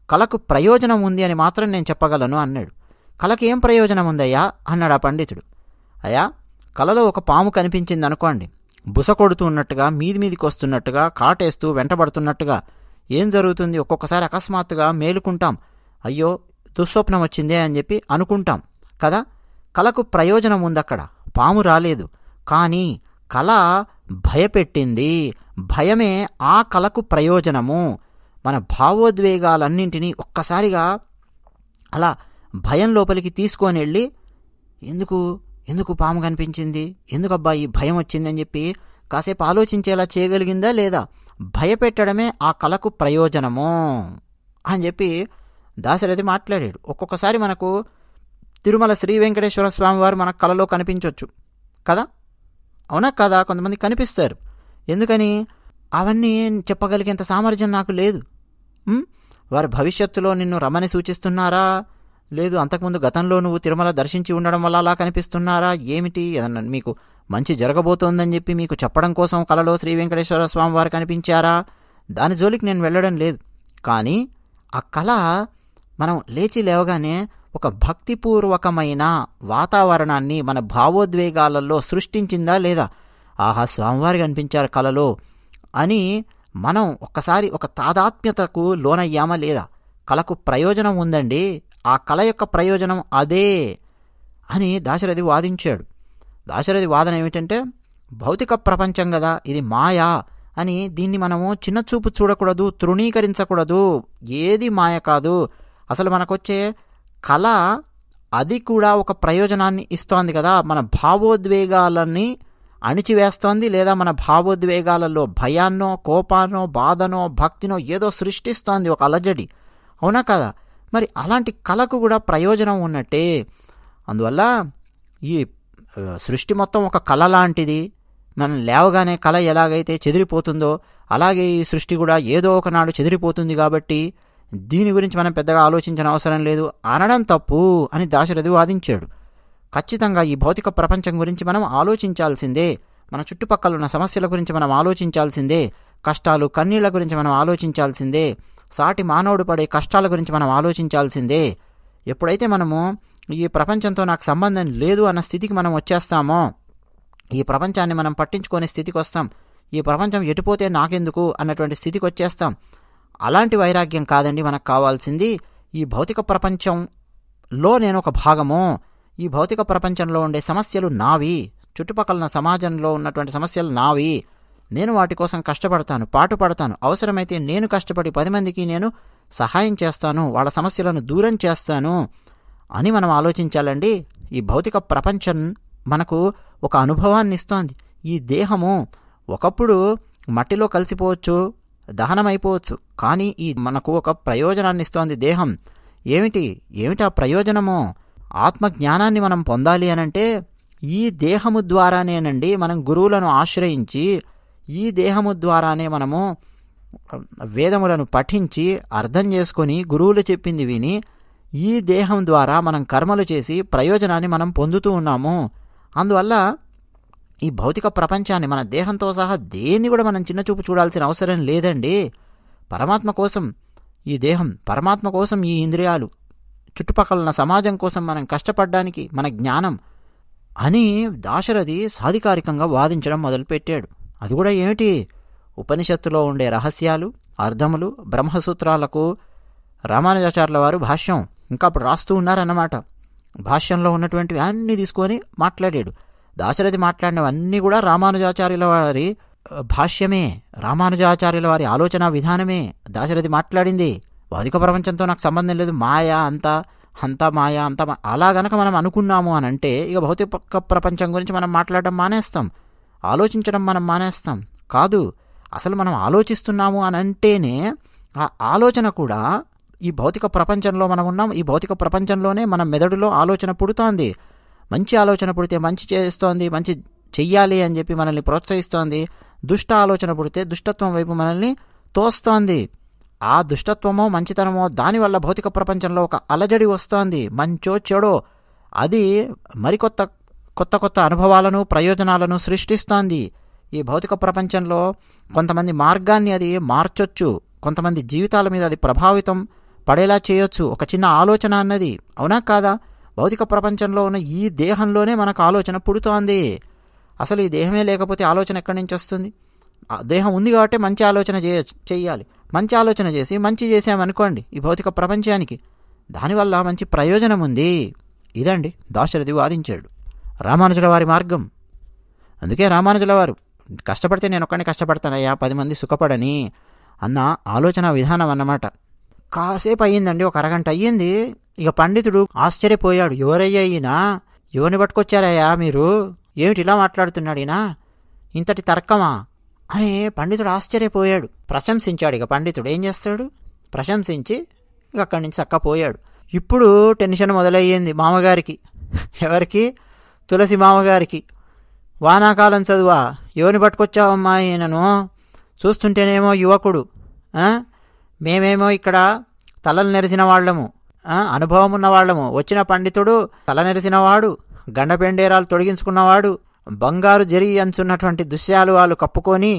కళకు ప్రయోజనం ఉంది అని మాత్రం నేను చెప్పగలను అన్నాడు. కళకి ఏం ప్రయోజనం ఉందయ్యా అన్నాడు ఆ పండితుడు. అయ్యా, కళలో ఒక పాము కనిపించింది అనుకోండి, బుస కొడుతూ ఉన్నట్టుగా, మీదికి వస్తున్నట్టుగా, కాటేస్తూ వెంటబడుతున్నట్టుగా. ఏం జరుగుతుంది? ఒక్కొక్కసారి అకస్మాత్తుగా మేలుకుంటాం, అయ్యో దుస్వప్నం వచ్చిందే అని చెప్పి అనుకుంటాం కదా. కళకు ప్రయోజనం ఉంది, అక్కడ పాము రాలేదు. కానీ కళ భయపెట్టింది. భయమే ఆ కళకు ప్రయోజనము. మన భావోద్వేగాలన్నింటినీ ఒక్కసారిగా అలా భయం లోపలికి తీసుకొని వెళ్ళి, ఎందుకు పాము కనిపించింది, ఎందుకబ్బా ఈ భయం వచ్చింది అని చెప్పి కాసేపు ఆలోచించేలా చేయగలిగిందా లేదా? భయపెట్టడమే ఆ కళకు ప్రయోజనము అని చెప్పి దాశరథి మాట్లాడాడు. ఒక్కొక్కసారి మనకు తిరుమల శ్రీ వెంకటేశ్వర స్వామి వారు మన కళలో కనిపించవచ్చు కదా, అవునా కదా? కొంతమంది కనిపిస్తారు. ఎందుకని? అవన్నీ చెప్పగలిగేంత సామర్థ్యం నాకు లేదు. వారు భవిష్యత్తులో నిన్ను రమ్మని సూచిస్తున్నారా, లేదు అంతకుముందు గతంలో నువ్వు తిరుమల దర్శించి ఉండడం వల్ల అలా కనిపిస్తున్నారా, ఏమిటి? ఏదన్నా మీకు మంచి జరగబోతోందని చెప్పి మీకు చెప్పడం కోసం కళలో శ్రీ వెంకటేశ్వర స్వామి వారు కనిపించారా? దాని జోలికి నేను వెళ్ళడం లేదు. కానీ ఆ కళ మనం లేచి లేవగానే ఒక భక్తిపూర్వకమైన వాతావరణాన్ని మన భావోద్వేగాలలో సృష్టించిందా లేదా? ఆహా, స్వామివారు కనిపించారు కళలో అని మనం ఒక్కసారి ఒక తాదాత్మ్యతకు లోనయ్యామా లేదా? కళకు ప్రయోజనం ఉందండి, ఆ కళ యొక్క ప్రయోజనం అదే అని దాశరథి వాదించాడు. దాశరథి వాదన ఏమిటంటే, భౌతిక ప్రపంచం కదా, ఇది మాయా అని దీన్ని మనము చిన్నచూపు చూడకూడదు, తృణీకరించకూడదు. ఏది మాయ కాదు. అసలు మనకొచ్చే కళ అది కూడా ఒక ప్రయోజనాన్ని ఇస్తోంది కదా. మన భావోద్వేగాలని అణిచివేస్తోంది, లేదా మన భావోద్వేగాలలో భయాన్నో, కోపాన్నో, బాధనో, భక్తినో ఏదో సృష్టిస్తోంది, ఒక అలజడి, అవునా కదా? మరి అలాంటి కళకు కూడా ప్రయోజనం ఉన్నట్టే. అందువల్ల ఈ సృష్టి మొత్తం ఒక కళ లాంటిది. మనం లేవగానే కళ ఎలాగైతే చెదిరిపోతుందో అలాగే ఈ సృష్టి కూడా ఏదో ఒకనాడు చెదిరిపోతుంది. కాబట్టి దీని గురించి మనం పెద్దగా ఆలోచించిన అవసరం లేదు అనడం తప్పు అని దాశరథి వాదించాడు. ఖచ్చితంగా ఈ భౌతిక ప్రపంచం గురించి మనం ఆలోచించాల్సిందే. మన చుట్టుపక్కల ఉన్న సమస్యల గురించి మనం ఆలోచించాల్సిందే. కష్టాలు, కన్నీళ్ల గురించి మనం ఆలోచించాల్సిందే. సాటి మానవుడు పడే కష్టాల గురించి మనం ఆలోచించాల్సిందే. ఎప్పుడైతే మనము ఈ ప్రపంచంతో నాకు సంబంధం లేదు అన్న స్థితికి మనం వచ్చేస్తామో, ఈ ప్రపంచాన్ని మనం పట్టించుకునే స్థితికి వస్తాం. ఈ ప్రపంచం ఎటుపోతే నాకెందుకు అన్నటువంటి స్థితికి వచ్చేస్తాం. అలాంటి వైరాగ్యం కాదండి మనకు కావాల్సింది. ఈ భౌతిక ప్రపంచంలో నేను ఒక భాగము. ఈ భౌతిక ప్రపంచంలో ఉండే సమస్యలు నావి, చుట్టుపక్కల సమాజంలో ఉన్నటువంటి సమస్యలు నావి. నేను వాటి కోసం కష్టపడతాను, పాటుపడతాను. అవసరమైతే నేను కష్టపడి 10 మందికి నేను సహాయం చేస్తాను, వాళ్ళ సమస్యలను దూరం చేస్తాను అని మనం ఆలోచించాలండి. ఈ భౌతిక ప్రపంచం మనకు ఒక అనుభవాన్ని ఇస్తోంది. ఈ దేహము ఒకప్పుడు మట్టిలో కలిసిపోవచ్చు, దహనమైపోవచ్చు, కానీ ఈ మనకు ఒక ప్రయోజనాన్ని ఇస్తోంది దేహం. ఏమిటి ఆ ప్రయోజనము? ఆత్మజ్ఞానాన్ని మనం పొందాలి అనంటే ఈ దేహము ద్వారానేనండి. మనం గురువులను ఆశ్రయించి ఈ దేహము ద్వారానే మనము వేదములను పఠించి అర్థం చేసుకొని గురువులు చెప్పింది విని ఈ దేహం ద్వారా మనం కర్మలు చేసి ప్రయోజనాన్ని మనం పొందుతూ ఉన్నాము. అందువల్ల ఈ భౌతిక ప్రపంచాన్ని, మన దేహంతో సహా దేన్ని కూడా మనం చిన్నచూపు చూడాల్సిన అవసరం లేదండి. పరమాత్మ కోసం ఈ దేహం, పరమాత్మ కోసం ఈ ఇంద్రియాలు, చుట్టుపక్కల ఉన్న సమాజం కోసం మనం కష్టపడడానికి మన జ్ఞానం అని దాశరథి సాధికారికంగా వాదించడం మొదలుపెట్టాడు. అది కూడా ఏమిటి? ఉపనిషత్తులో ఉండే రహస్యాలు, అర్థములు, బ్రహ్మసూత్రాలకు రామానుజాచార్యుల వారు భాష్యం ఇంకా అప్పుడు రాస్తూ ఉన్నారన్నమాట. భాష్యంలో ఉన్నటువంటివి అన్నీ తీసుకొని మాట్లాడాడు. దాశరథి మాట్లాడినవన్నీ కూడా రామానుజాచార్యుల వారి భాష్యమే, రామానుజాచార్యుల వారి ఆలోచన విధానమే. దాశరథి మాట్లాడింది భౌతిక ప్రపంచంతో నాకు సంబంధం లేదు, మాయా అంతా మాయా అంతా అలా గనక మనం అనుకున్నాము అని అంటే ఇక భౌతిక ప్రపంచం గురించి మనం మాట్లాడడం మానేస్తాం, ఆలోచించడం మనం మానేస్తాం. కాదు, అసలు మనం ఆలోచిస్తున్నాము అని అంటేనే ఆ ఆలోచన కూడా ఈ భౌతిక ప్రపంచంలో మనం ఉన్నాం. ఈ భౌతిక ప్రపంచంలోనే మన మెదడులో ఆలోచన పుడుతోంది. మంచి ఆలోచన పుడితే మంచి చేస్తోంది, మంచి చెయ్యాలి అని చెప్పి మనల్ని ప్రోత్సహిస్తోంది. దుష్ట ఆలోచన పుడితే దుష్టత్వం వైపు మనల్ని తోస్తోంది. ఆ దుష్టత్వమో మంచితనమో దానివల్ల భౌతిక ప్రపంచంలో ఒక అలజడి వస్తోంది. మంచో చెడో అది మరికొత్త కొత్త కొత్త అనుభవాలను ప్రయోజనాలను సృష్టిస్తోంది. ఈ భౌతిక ప్రపంచంలో కొంతమంది మార్గాన్ని అది మార్చొచ్చు, కొంతమంది జీవితాల మీద అది ప్రభావితం పడేలా చేయొచ్చు. ఒక చిన్న ఆలోచన అన్నది, అవునా కాదా? భౌతిక ప్రపంచంలో ఉన్న ఈ దేహంలోనే మనకు ఆలోచన పుడుతోంది. అసలు ఈ దేహమే లేకపోతే ఆలోచన ఎక్కడి నుంచి వస్తుంది? దేహం ఉంది కాబట్టి మంచి ఆలోచన చేయాలి. మంచి ఆలోచన చేసి మంచి చేసామనుకోండి ఈ భౌతిక ప్రపంచానికి, దానివల్ల మంచి ప్రయోజనం ఉంది. ఇదండి దాశరథి వాదించాడు రామానుజుల వారి మార్గం. అందుకే రామానుజుల వారు కష్టపడితే నేను ఒక్కడిని కష్టపడతానయ్యా 10 మంది సుఖపడని అన్న ఆలోచన విధానం అన్నమాట. కాసేపు అయ్యిందండి, ఒక అరగంట అయ్యింది. ఇక పండితుడు ఆశ్చర్యపోయాడు. ఎవరయ్యా ఈయన? ఎవరిని పట్టుకొచ్చారయ్యా మీరు? ఏమిటి ఇలా మాట్లాడుతున్నాడు ఈయన? ఇంతటి తర్కమా అని పండితుడు ఆశ్చర్యపోయాడు. ప్రశంసించాడు. ఇక పండితుడు ఏం చేస్తాడు? ప్రశంసించి ఇక అక్కడి నుంచి చక్కపోయాడు. ఇప్పుడు టెన్షన్ మొదలయ్యింది మామగారికి. ఎవరికి? తులసి మామగారికి. వానాకాలం చదువా? ఎవరిని పట్టుకొచ్చావమ్మా ఈయనను? చూస్తుంటేనేమో యువకుడు, మేమేమో ఇక్కడ తలలు నెరిసిన వాళ్ళము, అనుభవం ఉన్నవాళ్ళము. వచ్చిన పండితుడు తల నెరిసినవాడు, గండపెండేరాలు తొడిగించుకున్నవాడు, బంగారు జరి అంచున్నటువంటి దుశ్యాలు వాళ్ళు కప్పుకొని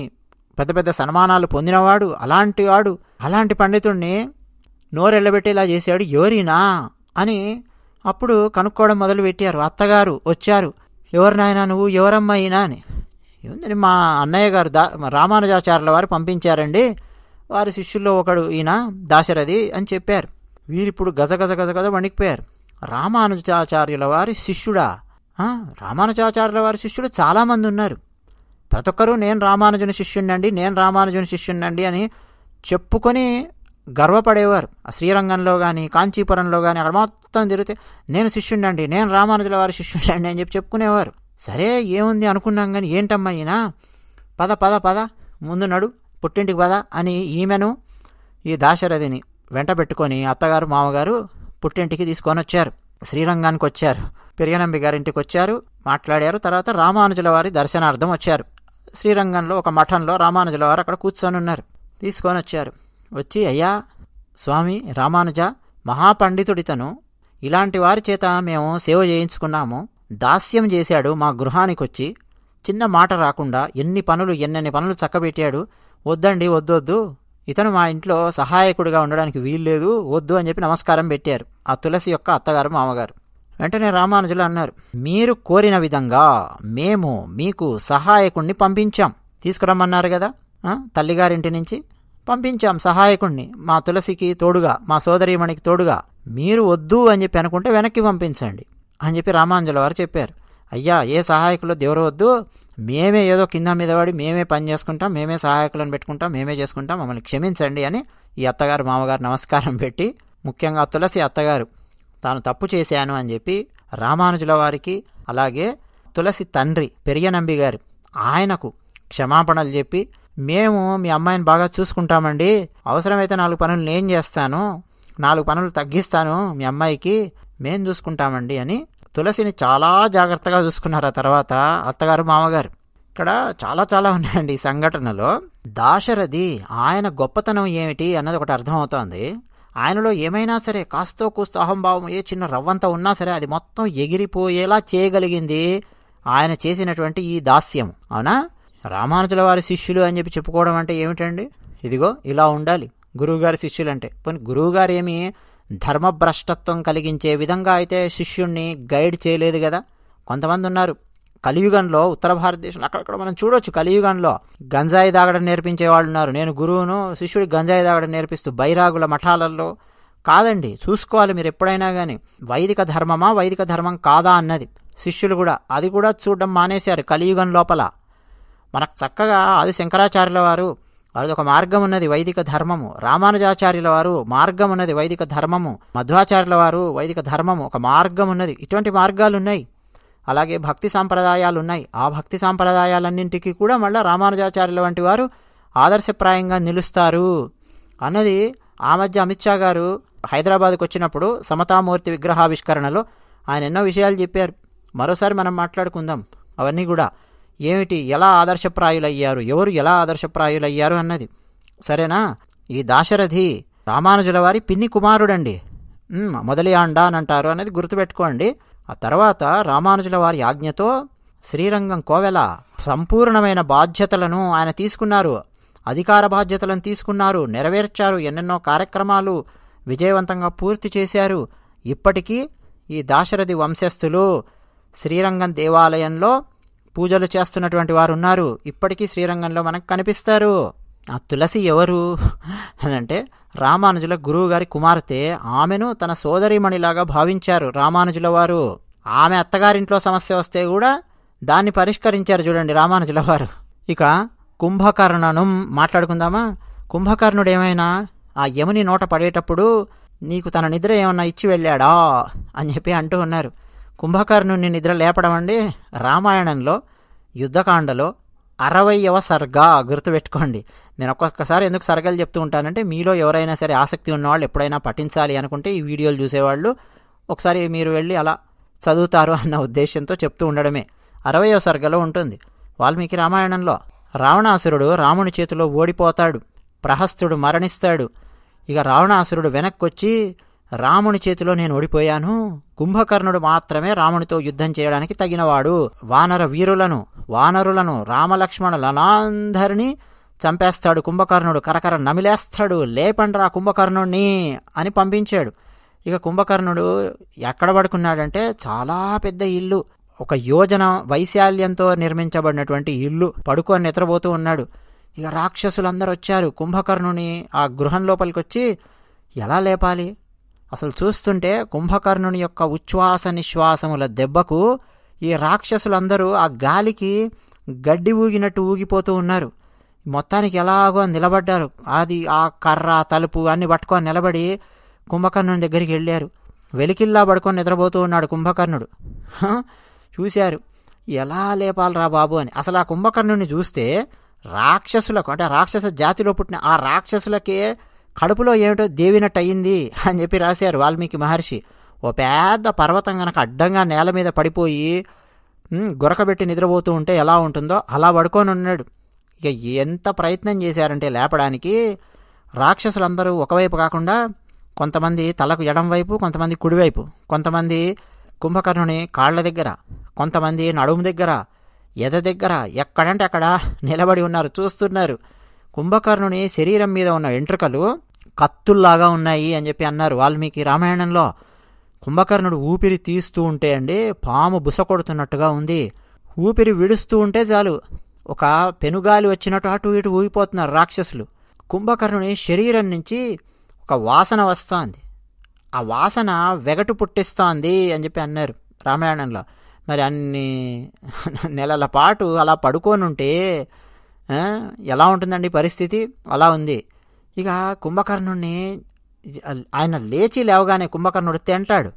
పెద్ద పెద్ద సన్మానాలు పొందినవాడు. అలాంటి పండితుడిని నోరెళ్ళబెట్టేలా చేశాడు. ఎవరినా అని అప్పుడు కనుక్కోవడం మొదలుపెట్టారు. అత్తగారు వచ్చారు. ఎవరు నాయనా నువ్వు? ఎవరమ్మా ఈయన అని. ఏముందని మా అన్నయ్య గారు రామానుజాచార్యుల వారు పంపించారండి, వారి శిష్యుల్లో ఒకడు ఈయన దాశరథి అని చెప్పారు. వీరిప్పుడు గజ గజ గజ గజ వణికిపోయారు. రామానుజాచార్యుల వారి శిష్యుడా? రామానుజాచార్యుల వారి శిష్యుడు చాలామంది ఉన్నారు. ప్రతి ఒక్కరూ నేను రామానుజుని శిష్యుణ్ణండి అని చెప్పుకొని గర్వపడేవారు. శ్రీరంగంలో కానీ కాంచీపురంలో కానీ అక్కడ మొత్తం తిరిగితే నేను శిష్యుణ్ణండి, నేను రామానుజుల వారి శిష్యుణ్ణండి అని చెప్పుకునేవారు. సరే ఏముంది అనుకున్నాం కానీ ఏంటమ్మా ఈయన? పద పద పద ముందు నడు, పుట్టింటికి పద అని ఈమెను ఈ దాశరథిని వెంట పెట్టుకొని అత్తగారు మామగారు పుట్టింటికి తీసుకొని వచ్చారు. శ్రీరంగానికి వచ్చారు. పెరియనంబి గారింటికి వచ్చారు, మాట్లాడారు. తర్వాత రామానుజుల వారి దర్శనార్థం వచ్చారు. శ్రీరంగంలో ఒక మఠంలో రామానుజుల వారు అక్కడ కూర్చొని ఉన్నారు. తీసుకొని వచ్చారు. వచ్చి అయ్యా స్వామి రామానుజ మహాపండితుడితను, ఇలాంటి వారి చేత మేము సేవ చేయించుకున్నాము. దాస్యం చేశాడు మా గృహానికి వచ్చి, చిన్న మాట రాకుండా ఎన్నెన్ని పనులు చక్కబెట్టాడు. వద్దండి వద్దొద్దు, ఇతను మా ఇంట్లో సహాయకుడిగా ఉండడానికి వీల్లేదు, వద్దు అని చెప్పి నమస్కారం పెట్టారు ఆ తులసి యొక్క అత్తగారు మామగారు. వెంటనే రామానుజులు అన్నారు, మీరు కోరిన విధంగా మేము మీకు సహాయకుణ్ణి పంపించాం. తీసుకురమ్మన్నారు కదా, తల్లిగారింటి నుంచి పంపించాం సహాయకుణ్ణి, మా తులసికి తోడుగా, మా సోదరీమణికి తోడుగా. మీరు వద్దు అని చెప్పి అనుకుంటే వెనక్కి పంపించండి అని చెప్పి రామానుజుల వారు చెప్పారు. అయ్యా ఏ సహాయకులు దేవురు వద్దు, మేమే ఏదో కింద మీద పడి మేమే పని చేసుకుంటాం, మేమే సహాయకులను పెట్టుకుంటాం, మేమే చేసుకుంటాం, మమ్మల్ని క్షమించండి అని ఈ అత్తగారు మామగారు నమస్కారం పెట్టి, ముఖ్యంగా తులసి అత్తగారు తాను తప్పు చేశాను అని చెప్పి రామానుజుల వారికి, అలాగే తులసి తండ్రి పెరియనంబి గారు ఆయనకు క్షమాపణలు చెప్పి, మేము మీ అమ్మాయిని బాగా చూసుకుంటామండి, అవసరమైతే 4 పనులు నేను చేస్తాను, 4 పనులు తగ్గిస్తాను మీ అమ్మాయికి, మేం చూసుకుంటామండి అని తులసిని చాలా జాగ్రత్తగా చూసుకున్నారు. ఆ తర్వాత అత్తగారు మామగారు. ఇక్కడ చాలా ఉన్నాయండి ఈ సంఘటనలో. దాశరథి ఆయన గొప్పతనం ఏమిటి అన్నది ఒకటి అర్థమవుతోంది. ఆయనలో ఏమైనా సరే కాస్తో కూస్తో అహంభావం ఏ చిన్న రవ్వంత ఉన్నా సరే అది మొత్తం ఎగిరిపోయేలా చేయగలిగింది ఆయన చేసినటువంటి ఈ దాస్యం. అవునా? రామానుజుల వారి శిష్యులు అని చెప్పి చెప్పుకోవడం అంటే ఏమిటండి? ఇదిగో ఇలా ఉండాలి గురువుగారి శిష్యులు అంటే. పోనీ గురువుగారు ఏమి ధర్మభ్రష్టత్వం కలిగించే విధంగా అయితే శిష్యుణ్ణి గైడ్ చేయలేదు కదా. కొంతమంది ఉన్నారు కలియుగంలో, ఉత్తర భారతదేశంలో అక్కడక్కడ మనం చూడొచ్చు, కలియుగంలో గంజాయి తాగడం నేర్పించే వాళ్ళు ఉన్నారు. నేను గురువును, శిష్యుడికి గంజాయి తాగడం నేర్పిస్తూ బైరాగుల మఠాలలో. కాదండి, చూసుకోవాలి మీరు ఎప్పుడైనా కానీ వైదిక ధర్మమా వైదిక ధర్మం కాదా అన్నది. శిష్యులు కూడా అది కూడా చూడడం మానేశారు కలియుగం లోపల. మనకు చక్కగా అది శంకరాచార్యుల వారు వారిది ఒక మార్గం ఉన్నది వైదిక ధర్మము, రామానుజాచార్యుల వారు మార్గం ఉన్నది వైదిక ధర్మము, మధ్వాచార్యుల వారు వైదిక ధర్మము ఒక మార్గం ఉన్నది. ఇటువంటి మార్గాలు ఉన్నాయి. అలాగే భక్తి సాంప్రదాయాలు ఉన్నాయి. ఆ భక్తి సాంప్రదాయాలన్నింటికీ కూడా మళ్ళీ రామానుజాచార్యుల వంటి వారు ఆదర్శప్రాయంగా నిలుస్తారు అన్నది. ఆ మధ్య అమిత్ షా గారు హైదరాబాద్కు వచ్చినప్పుడు సమతామూర్తి విగ్రహావిష్కరణలో ఆయన ఎన్నో విషయాలు చెప్పారు. మరోసారి మనం మాట్లాడుకుందాం అవన్నీ కూడా. ఏమిటి, ఎలా ఆదర్శప్రాయులయ్యారు, ఎవరు ఎలా ఆదర్శప్రాయులయ్యారు అన్నది. సరేనా? ఈ దాశరథి రామానుజుల వారి పిన్ని కుమారుడండి. మొదలియాండ అని అంటారు అనేది గుర్తుపెట్టుకోండి. ఆ తర్వాత రామానుజుల వారి ఆజ్ఞతో శ్రీరంగం కోవెల సంపూర్ణమైన బాధ్యతలను ఆయన తీసుకున్నారు. అధికార బాధ్యతలను తీసుకున్నారు, నెరవేర్చారు. ఎన్నెన్నో కార్యక్రమాలు విజయవంతంగా పూర్తి చేశారు. ఇప్పటికీ ఈ దాశరథి వంశస్థులు శ్రీరంగం దేవాలయంలో పూజలు చేస్తున్నటువంటి వారు ఉన్నారు. ఇప్పటికీ శ్రీరంగంలో మనకు కనిపిస్తారు. ఆ తులసి ఎవరు అని అంటే రామానుజుల గురువుగారి కుమార్తె. ఆమెను తన సోదరీమణిలాగా భావించారు రామానుజుల వారు. ఆమె అత్తగారింట్లో సమస్య వస్తే కూడా దాన్ని పరిష్కరించారు చూడండి రామానుజుల వారు. ఇక కుంభకర్ణను మాట్లాడుకుందామా. కుంభకర్ణుడు ఏమైనా ఆ యముని నోట పడేటప్పుడు నీకు తన నిద్ర ఏమన్నా ఇచ్చి వెళ్ళాడా అని చెప్పి అంటూ ఉన్నారు. కుంభకర్ణుని నిద్ర లేపడం అండి రామాయణంలో యుద్ధకాండలో 60వ సర్గ. గుర్తుపెట్టుకోండి. నేను ఒక్కొక్కసారి ఎందుకు సర్గలు చెప్తూ ఉంటానంటే మీలో ఎవరైనా సరే ఆసక్తి ఉన్నవాళ్ళు ఎప్పుడైనా పఠించాలి అనుకుంటే ఈ వీడియోలు చూసేవాళ్ళు ఒకసారి మీరు వెళ్ళి అలా చదువుతారు అన్న ఉద్దేశంతో చెప్తూ ఉండడమే. 60వ సర్గలో ఉంటుంది వాల్మీకి రామాయణంలో. రావణాసురుడు రాముని చేతిలో ఓడిపోతాడు, ప్రహస్తుడు మరణిస్తాడు. ఇక రావణాసురుడు వెనక్కొచ్చి రాముని చేతిలో నేను ఓడిపోయాను, కుంభకర్ణుడు మాత్రమే రామునితో యుద్ధం చేయడానికి తగినవాడు, వానరులను రామలక్ష్మణులనందరినీ చంపేస్తాడు కుంభకర్ణుడు, కరకర నమిలేస్తాడు, లేపండ్రా కుంభకర్ణుడిని అని పంపించాడు. ఇక కుంభకర్ణుడు ఎక్కడ పడుకున్నాడంటే చాలా పెద్ద ఇల్లు, 1 యోజన వైశాల్యంతో నిర్మించబడినటువంటి ఇల్లు, పడుకొని నిద్రపోతూ ఉన్నాడు. ఇక రాక్షసులందరూ వచ్చారు. కుంభకర్ణుని ఆ గృహం లోపలికి వచ్చి ఎలా లేపాలి? అసలు చూస్తుంటే కుంభకర్ణుని యొక్క ఉచ్ఛ్వాస నిశ్వాసముల దెబ్బకు ఈ రాక్షసులందరూ ఆ గాలికి గడ్డి ఊగినట్టు ఊగిపోతూ ఉన్నారు. మొత్తానికి ఎలాగో నిలబడ్డారు. అది ఆ కర్ర తలుపు అన్ని పట్టుకొని నిలబడి కుంభకర్ణుని దగ్గరికి వెళ్ళారు. వెలికిల్లా పడుకొని నిద్రపోతూ ఉన్నాడు కుంభకర్ణుడు. చూశారు ఎలా లేపాలరా బాబు అని. అసలు ఆ కుంభకర్ణుని చూస్తే రాక్షసులకు అంటే రాక్షస జాతిలో పుట్టిన ఆ రాక్షసులకే కడుపులో ఏమిటో దేవినట్టు అయ్యింది అని చెప్పి రాశారు వాల్మీకి మహర్షి. ఓ పెద్ద పర్వతం గనక అడ్డంగా నేల మీద పడిపోయి గురకబెట్టి నిద్రపోతూ ఉంటే ఎలా ఉంటుందో అలా పడుకొని ఉన్నాడు. ఇక ఎంత ప్రయత్నం చేశారంటే లేపడానికి రాక్షసులందరూ ఒకవైపు కాకుండా కొంతమంది తలకు ఎడం వైపు, కొంతమంది కుడివైపు, కొంతమంది కుంభకర్ణుని కాళ్ల దగ్గర, కొంతమంది నడుము దగ్గర, ఎద దగ్గర, ఎక్కడంటే అక్కడ నిలబడి ఉన్నారు, చూస్తున్నారు. కుంభకర్ణుని శరీరం మీద ఉన్న వెంట్రుకలు కత్తుల్లాగా ఉన్నాయి అని చెప్పి అన్నారు వాల్మీకి రామాయణంలో. కుంభకర్ణుడు ఊపిరి తీస్తూ ఉంటే అండి పాము బుస కొడుతున్నట్టుగా ఉంది. ఊపిరి విడుస్తూ ఉంటే చాలు ఒక పెనుగాలి వచ్చినట్టు అటు ఇటు ఊగిపోతున్నారు రాక్షసులు. కుంభకర్ణుని శరీరం నుంచి ఒక వాసన వస్తోంది. ఆ వాసన వెగటు పుట్టిస్తోంది అని చెప్పి అన్నారు రామాయణంలో. మరి అన్ని నెలల పాటు అలా పడుకొని ఉంటే ఎలా ఉంటుందండి పరిస్థితి? అలా ఉంది. ఇక కుంభకర్ణుడిని ఆయన లేచి లేవగానే కుంభకర్ణుడు తింటాడు.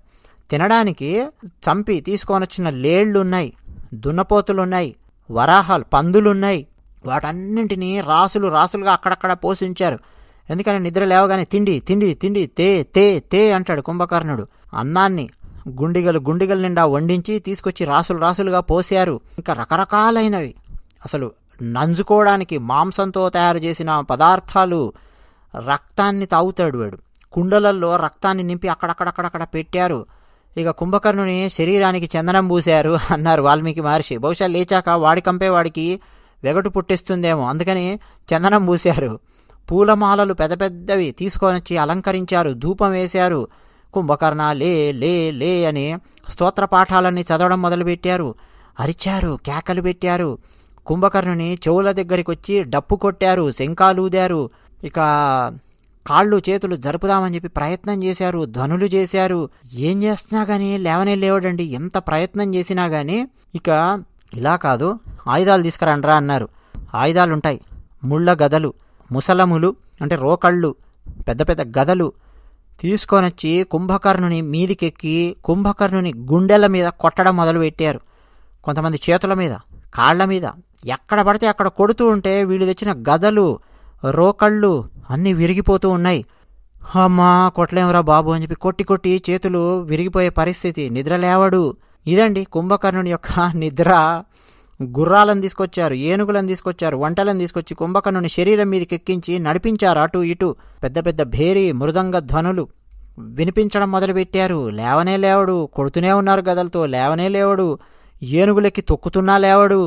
తినడానికి చంపి తీసుకొని వచ్చిన లేళ్లున్నాయి, దున్నపోతులున్నాయి, వరాహాలు, పందులున్నాయి. వాటన్నింటినీ రాసులుగా అక్కడక్కడ పోషించారు. ఎందుకని నిద్ర లేవగానే తిండి తిండి తిండి తే తే తే అంటాడు కుంభకర్ణుడు. అన్నాన్ని గుండిగలు నిండా వండించి తీసుకొచ్చి రాసులుగా పోసారు. ఇంకా రకరకాలైనవి అసలు నంజుకోవడానికి మాంసంతో తయారు చేసిన పదార్థాలు. రక్తాన్ని తాగుతాడు వాడు. కుండలల్లో రక్తాన్ని నింపి అక్కడక్కడ పెట్టారు. ఇక కుంభకర్ణుని శరీరానికి చందనం పూశారు అన్నారు వాల్మీకి మహర్షి. బహుశా లేచాక వాడి కంపే వాడికి వెగటు పుట్టిస్తుందేమో, అందుకని చందనం పూశారు. పూలమాలలు పెద్ద పెద్దవి తీసుకొని వచ్చి అలంకరించారు, ధూపం వేశారు. కుంభకర్ణ లే లే లే అని స్తోత్ర పాఠాలన్నీ చదవడం మొదలుపెట్టారు. అరిచారు, కేకలు పెట్టారు. కుంభకర్ణుని చెవుల దగ్గరికి వచ్చి డప్పు కొట్టారు, శంఖాలూదారు. ఇక కాళ్ళు చేతులు జరుపుదామని చెప్పి ప్రయత్నం చేశారు, ధ్వనులు చేశారు. ఏం చేసినా కానీ లేవడండి. ఎంత ప్రయత్నం చేసినా కానీ ఇక ఇలా కాదు, ఆయుధాలు తీసుకురండ్రా అన్నారు. ఆయుధాలుంటాయి, ముళ్ళ గదలు, ముసలములు అంటే రోకళ్ళు, పెద్ద పెద్ద గదలు తీసుకొనొచ్చి కుంభకర్ణుని మీదికెక్కి కుంభకర్ణుని గుండెల మీద కొట్టడం మొదలుపెట్టారు. కొంతమంది చేతుల మీద, కాళ్ల మీద, ఎక్కడ పడితే అక్కడ కొడుతూ ఉంటే వీళ్ళు తెచ్చిన గదలు, రోకళ్ళు అన్నీ విరిగిపోతూ ఉన్నాయి. అమ్మా కొట్టలేమరా బాబు అని చెప్పి కొట్టి చేతులు విరిగిపోయే పరిస్థితి. నిద్ర లేవడు. ఇదండి కుంభకర్ణుని యొక్క నిద్ర. గుర్రాలను తీసుకొచ్చారు, ఏనుగులను తీసుకొచ్చారు, ఒంటలను తీసుకొచ్చి కుంభకర్ణుని శరీరం మీదకి ఎక్కించి నడిపించారు అటు ఇటు. పెద్ద పెద్ద భేరీ మృదంగ ధ్వనులు వినిపించడం మొదలుపెట్టారు. లేవనే లేవడు, కొడుతూనే ఉన్నారు గదలతో, లేవనే లేవడు. ఏనుగులెక్కి తొక్కుతున్నా లేవడు,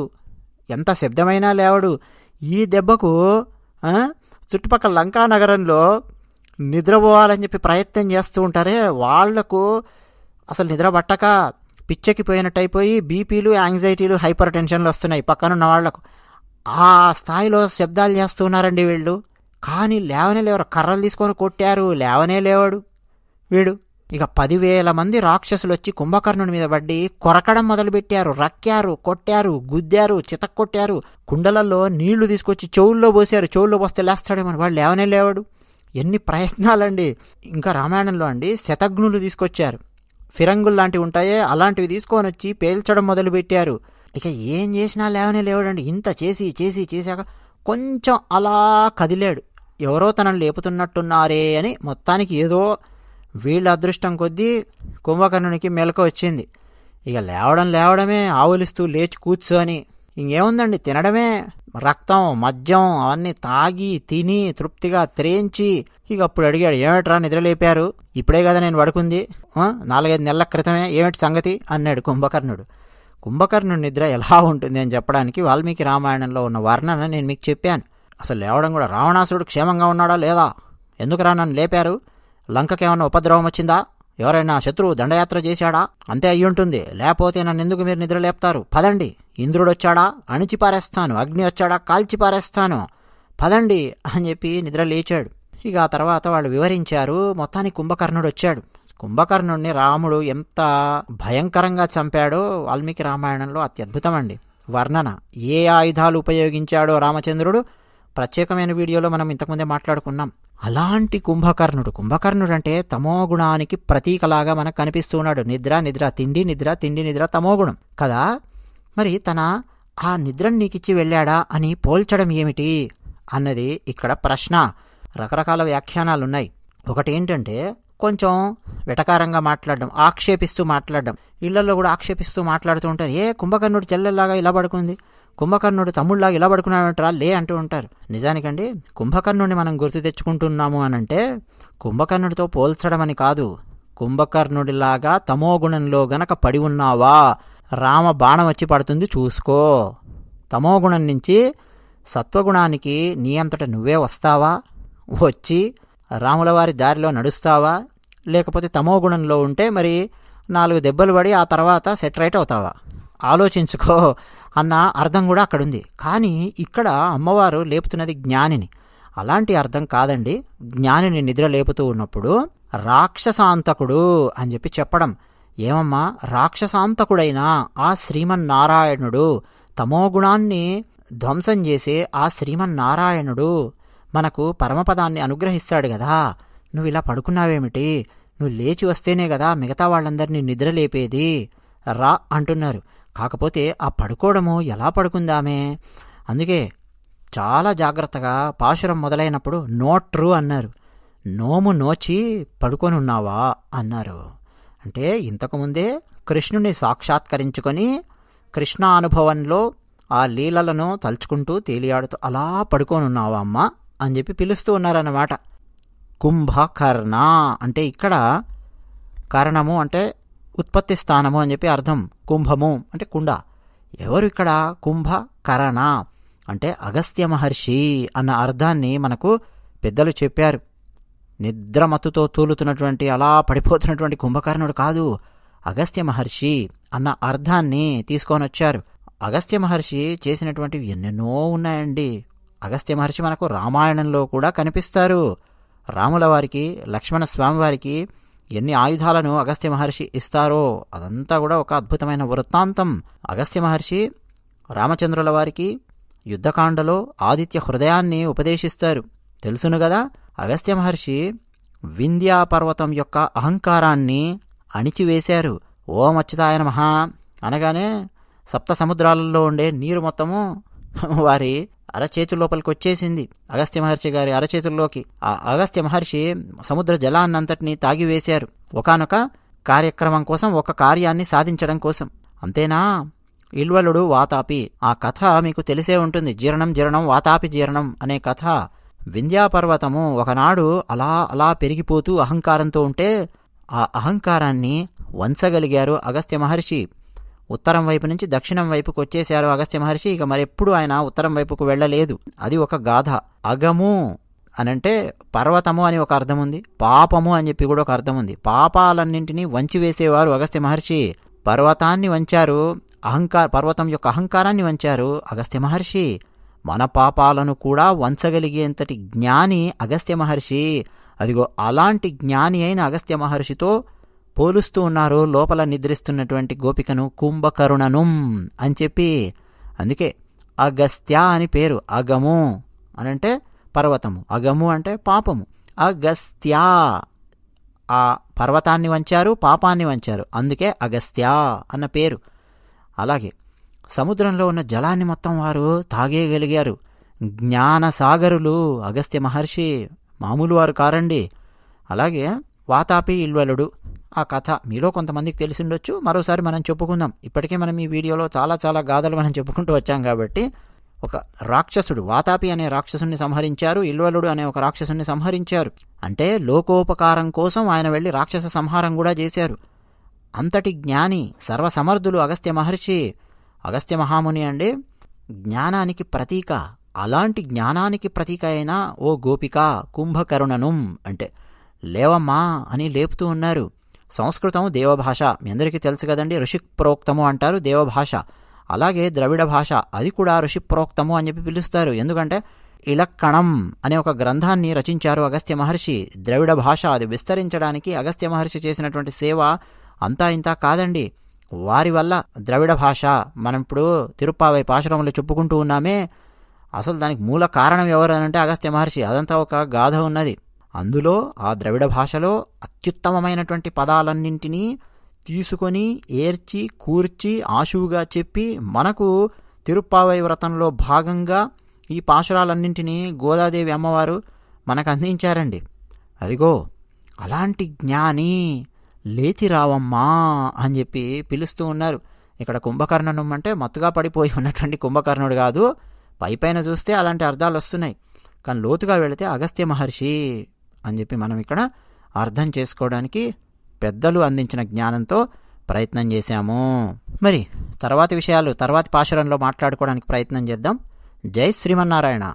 ఎంత శబ్దమైనా లేవడు. ఈ దెబ్బకు చుట్టుపక్కల లంకా నగరంలో నిద్రపోవాలని చెప్పి ప్రయత్నం చేస్తూ ఉంటారే, వాళ్లకు అసలు నిద్ర పట్టక పిచ్చెక్కిపోయినట్టయిపోయి బీపీలు, యాంగ్జైటీలు, హైపర్ టెన్షన్లు వస్తున్నాయి పక్కనున్న వాళ్లకు. ఆ స్థాయిలో శబ్దాలు చేస్తున్నారండి వీళ్ళు. కానీ లేవనే లేవరు. కర్రలు తీసుకొని కొట్టారు, లేవనే లేవాడు వీడు. ఇక 10,000 మంది రాక్షసులు వచ్చి కుంభకర్ణుని మీద పడి కొరకడం మొదలుపెట్టారు. రక్కారు, కొట్టారు, గుద్దారు, చితక్కొట్టారు. కుండలలో నీళ్లు తీసుకొచ్చి చెవుల్లో పోసారు. చెవుల్లో పోస్తే లేస్తాడేమని, వాడు లేవనే లేవాడు. ఎన్ని ప్రయత్నాలండి. ఇంకా రామాయణంలో అండి శతఘ్నులు తీసుకొచ్చారు. ఫిరంగులు లాంటివి ఉంటాయే, అలాంటివి తీసుకొని వచ్చి పేల్చడం మొదలుపెట్టారు. ఇక ఏం చేసినా లేవనే లేవాడండి. ఇంత చేసి చేసి చేశాక కొంచెం అలా కదిలాడు. ఎవరో తనను లేపుతున్నట్టున్నారే అని మొత్తానికి ఏదో వీళ్ళ అదృష్టం కొద్దీ కుంభకర్ణునికి మెలకు వచ్చింది. ఇక లేవడమే, ఆవులిస్తూ లేచి కూర్చొని ఇంకేముందండి, తినడమే. రక్తం, మద్యం అవన్నీ తాగి తిని తృప్తిగా త్రేంచి ఇక అప్పుడు అడిగాడు, ఏమిట్రా నిద్రలేపారు? ఇప్పుడే కదా నేను పడుకుంది, 4-5 నెలల క్రితమే, ఏమిటి సంగతి అన్నాడు కుంభకర్ణుడు. కుంభకర్ణుడి నిద్ర ఎలా ఉంటుంది అని చెప్పడానికి వాల్మీకి రామాయణంలో ఉన్న వర్ణన నేను మీకు చెప్పాను. అసలు లేవడం కూడా, రావణాసురుడు క్షేమంగా ఉన్నాడా లేదా? ఎందుకురా నన్ను లేపారు? లంకకేమన్నా ఉపద్రవం వచ్చిందా? ఎవరైనా శత్రువు దండయాత్ర చేశాడా? అంతే అయ్యుంటుంది. లేకపోతే నన్ను ఎందుకు మీరు నిద్ర లేపుతారు? పదండి, ఇంద్రుడొచ్చాడా అణిచిపారేస్తాను, అగ్ని వచ్చాడా కాల్చిపారేస్తాను, పదండి అని చెప్పి నిద్ర లేచాడు. ఇక ఆ తర్వాత వాళ్ళు వివరించారు. మొత్తానికి కుంభకర్ణుడు వచ్చాడు. కుంభకర్ణుడిని రాముడు ఎంత భయంకరంగా చంపాడో వాల్మీకి రామాయణంలో అత్యద్భుతమండి వర్ణన. ఏ ఆయుధాలు ఉపయోగించాడో రామచంద్రుడు ప్రత్యేకమైన వీడియోలో మనం ఇంతకుముందే మాట్లాడుకున్నాం. అలాంటి కుంభకర్ణుడు అంటే తమోగుణానికి ప్రతీకలాగా మనకు కనిపిస్తూ ఉన్నాడు. నిద్ర నిద్ర, తిండి నిద్ర, తిండి నిద్ర, తమోగుణం కదా. మరి తన ఆ నిద్రను నీకిచ్చి వెళ్ళాడా అని పోల్చడం ఏమిటి అన్నది ఇక్కడ ప్రశ్న. రకరకాల వ్యాఖ్యానాలున్నాయి. ఒకటి ఏంటంటే కొంచెం వెటకారంగా మాట్లాడడం, ఆక్షేపిస్తూ మాట్లాడడం. ఇళ్లలో కూడా ఆక్షేపిస్తూ మాట్లాడుతూ ఉంటారు. కుంభకర్ణుడు చెల్లెల్లాగా ఇలా పడుకుంది, కుంభకర్ణుడు తమ్ముళ్లాగా ఇలా పడుకున్నాడంటారా లే అంటూ ఉంటారు. నిజానికండి కుంభకర్ణుడిని మనం గుర్తు తెచ్చుకుంటున్నాము అనంటే కుంభకర్ణుడితో పోల్చడం అని కాదు. కుంభకర్ణుడిలాగా తమోగుణంలో గనక పడి ఉన్నావా, రామ బాణం వచ్చి పడుతుంది చూసుకో. తమోగుణం నుంచి సత్వగుణానికి నీ అంతట నువ్వే వస్తావా, వచ్చి రాముల వారి దారిలో నడుస్తావా, లేకపోతే తమోగుణంలో ఉంటే మరి 4 దెబ్బలు పడి ఆ తర్వాత సెట్ రైట్ అవుతావా, ఆలోచించుకో అన్న అర్థం కూడా అక్కడుంది. కానీ ఇక్కడ అమ్మవారు లేపుతున్నది జ్ఞానిని. అలాంటి అర్థం కాదండి. జ్ఞానిని నిద్ర లేపుతూ ఉన్నప్పుడు రాక్షసాంతకుడు అని చెప్పి చెప్పడం. ఏమమ్మా, రాక్షసాంతకుడైన ఆ శ్రీమన్నారాయణుడు, తమోగుణాన్ని ధ్వంసం చేసే ఆ శ్రీమన్నారాయణుడు మనకు పరమపదాన్ని అనుగ్రహిస్తాడు కదా. నువ్వు ఇలా పడుకున్నావేమిటి? నువ్వు లేచి వస్తేనే కదా మిగతా వాళ్ళందరినీ నిద్ర లేపేది, రా అంటున్నారు. కాకపోతే ఆ పడుకోవడము ఎలా పడుకుందామే? అందుకే చాలా జాగ్రత్తగా పాశురం మొదలైనప్పుడు నోట్రు అన్నారు. నోము నోచి పడుకొని ఉన్నావా అన్నారు. అంటే ఇంతకుముందే కృష్ణుని సాక్షాత్కరించుకొని కృష్ణానుభవంలో ఆ లీలలను తలుచుకుంటూ తేలియాడుతూ అలా పడుకొని ఉన్నావా అమ్మా అని చెప్పి పిలుస్తూ ఉన్నారన్నమాట. కుంభకర్ణ అంటే ఇక్కడ కరణము అంటే ఉత్పత్తి స్థానము అని చెప్పి అర్థం. కుంభము అంటే కుండ. ఎవరు ఇక్కడ? కుంభకరణ అంటే అగస్త్య మహర్షి అన్న అర్థాన్ని మనకు పెద్దలు చెప్పారు. నిద్రమత్తుతో తూలుతున్నటువంటి అలా పడిపోతున్నటువంటి కుంభకర్ణుడు కాదు, అగస్త్య మహర్షి అన్న అర్థాన్ని తీసుకొని వచ్చారు. అగస్త్య మహర్షి చేసినటువంటివి ఎన్నెన్నో ఉన్నాయండి. అగస్త్య మహర్షి మనకు రామాయణంలో కూడా కనిపిస్తారు. రాముల వారికి, లక్ష్మణస్వామి వారికి ఎన్ని ఆయుధాలను అగస్త్య మహర్షి ఇస్తారో అదంతా కూడా ఒక అద్భుతమైన వృత్తాంతం. అగస్త్య మహర్షి రామచంద్రుల వారికి యుద్ధకాండలో ఆదిత్య హృదయాన్ని ఉపదేశిస్తారు, తెలుసును గదా. అగస్త్య మహర్షి వింధ్యాపర్వతం యొక్క అహంకారాన్ని అణిచివేశారు. ఓం అచ్యుతాయ నమః అనగానే 7 సముద్రాలలో ఉండే నీరు మొత్తము వారి అరచేతుల లోపలికి వచ్చేసింది, అగస్త్య మహర్షి గారి అరచేతుల్లోకి. ఆ అగస్త్య మహర్షి సముద్ర జలాన్నంతటినీ తాగివేశారు ఒకానొక కార్యక్రమం కోసం, ఒక కార్యాన్ని సాధించడం కోసం. అంతేనా, ఇల్వలుడు వాతాపి. ఆ కథ మీకు తెలిసే ఉంటుంది. జీర్ణం జీర్ణం వాతాపి జీర్ణం అనే కథ. వింధ్యాపర్వతము ఒకనాడు అలా అలా పెరిగిపోతూ అహంకారంతో ఉంటే ఆ అహంకారాన్ని వంచగలిగారు అగస్త్య మహర్షి. ఉత్తరం వైపు నుంచి దక్షిణం వైపుకు వచ్చేశారు అగస్త్య మహర్షి. ఇక మరెప్పుడు ఆయన ఉత్తరం వైపుకు వెళ్ళలేదు. అది ఒక గాథ. అగము అనంటే పర్వతము అని ఒక అర్థం ఉంది, పాపము అని చెప్పి కూడా ఒక అర్థం ఉంది. పాపాలన్నింటినీ వంచివేసేవారు అగస్త్య మహర్షి. పర్వతాన్ని వంచారు, పర్వతం యొక్క అహంకారాన్ని వంచారు అగస్త్య మహర్షి. మన పాపాలను కూడా వంచగలిగేంతటి జ్ఞాని అగస్త్య మహర్షి. అదిగో అలాంటి జ్ఞాని అయిన అగస్త్య మహర్షితో పోలుస్తూ ఉన్నారు లోపల నిద్రిస్తున్నటువంటి గోపికను, కుంభకరుణనుం అని చెప్పి. అందుకే అగస్త్య అని పేరు. అగము అనంటే పర్వతము, అగము అంటే పాపము. అగస్త్య ఆ పర్వతాన్ని వంచారు, పాపాన్ని వంచారు, అందుకే అగస్త్య అన్న పేరు. అలాగే సముద్రంలో ఉన్న జలాన్ని మొత్తం వారు తాగేయగలిగారు. జ్ఞానసాగరులు అగస్త్య మహర్షి, మామూలు వారు కారండి. అలాగే వాతాపి ఇల్వలుడు ఆ కథ మీలో కొంతమందికి తెలిసిండొచ్చు, మరోసారి మనం చెప్పుకుందాం. ఇప్పటికే మనం ఈ వీడియోలో చాలా చాలా గాథలు మనం చెప్పుకుంటూ వచ్చాం కాబట్టి. ఒక రాక్షసుడు, వాతాపి అనే రాక్షసుని సంహరించారు, ఇల్వలుడు అనే ఒక రాక్షసుని సంహరించారు. అంటే లోకోపకారం కోసం ఆయన వెళ్ళి రాక్షస సంహారం కూడా చేశారు. అంతటి జ్ఞాని, సర్వసమర్థులు అగస్త్య మహర్షి. అగస్త్య మహాముని అంటే జ్ఞానానికి ప్రతీక. అలాంటి జ్ఞానానికి ప్రతీక అయిన ఓ గోపిక కుంభకరుణనుం అంటే లేవమ్మా అని లేపుతూ ఉన్నారు. సంస్కృతం దేవభాష, మీ అందరికీ తెలుసు కదండి. ఋషిప్రోక్తము అంటారు దేవభాష. అలాగే ద్రవిడ భాష, అది కూడా ఋషిప్రోక్తము అని చెప్పి పిలుస్తారు. ఎందుకంటే ఇలక్కణం అనే ఒక గ్రంథాన్ని రచించారు అగస్త్య మహర్షి. ద్రవిడ భాష అది విస్తరించడానికి అగస్త్య మహర్షి చేసినటువంటి సేవ అంతా ఇంతా కాదండి. వారి వల్ల ద్రవిడ భాష మనం ఇప్పుడు తిరుప్పావై పాశురంలో చెప్పుకుంటూ ఉన్నామే, అసలు దానికి మూల కారణం ఎవరు అనంటే అగస్త్య మహర్షి. అదంతా ఒక గాథ ఉన్నది. అందులో ఆ ద్రవిడ భాషలో అత్యుత్తమమైనటువంటి పదాలన్నింటినీ తీసుకొని ఏర్చి కూర్చి ఆశువుగా చెప్పి మనకు తిరుప్పావై వ్రతంలో భాగంగా ఈ పాశురాలన్నింటినీ గోదాదేవి అమ్మవారు మనకు అందించారండి. అదిగో అలాంటి జ్ఞాని లేచి రావమ్మా అని చెప్పి పిలుస్తూ ఉన్నారు. ఇక్కడ కుంభకర్ణనం అంటే మత్తుగా పడిపోయి ఉన్నటువంటి కుంభకర్ణుడు కాదు. పైపైన చూస్తే అలాంటి అర్థాలు వస్తున్నాయి, కానీ లోతుగా వెళితే అగస్త్య మహర్షి అని చెప్పి మనం ఇక్కడ అర్థం చేసుకోవడానికి పెద్దలు అందించిన జ్ఞానంతో ప్రయత్నం చేశాము. మరి తర్వాతి విషయాలు తర్వాతి పాశురంలో మాట్లాడుకోవడానికి ప్రయత్నం చేద్దాం. జై శ్రీమన్నారాయణ.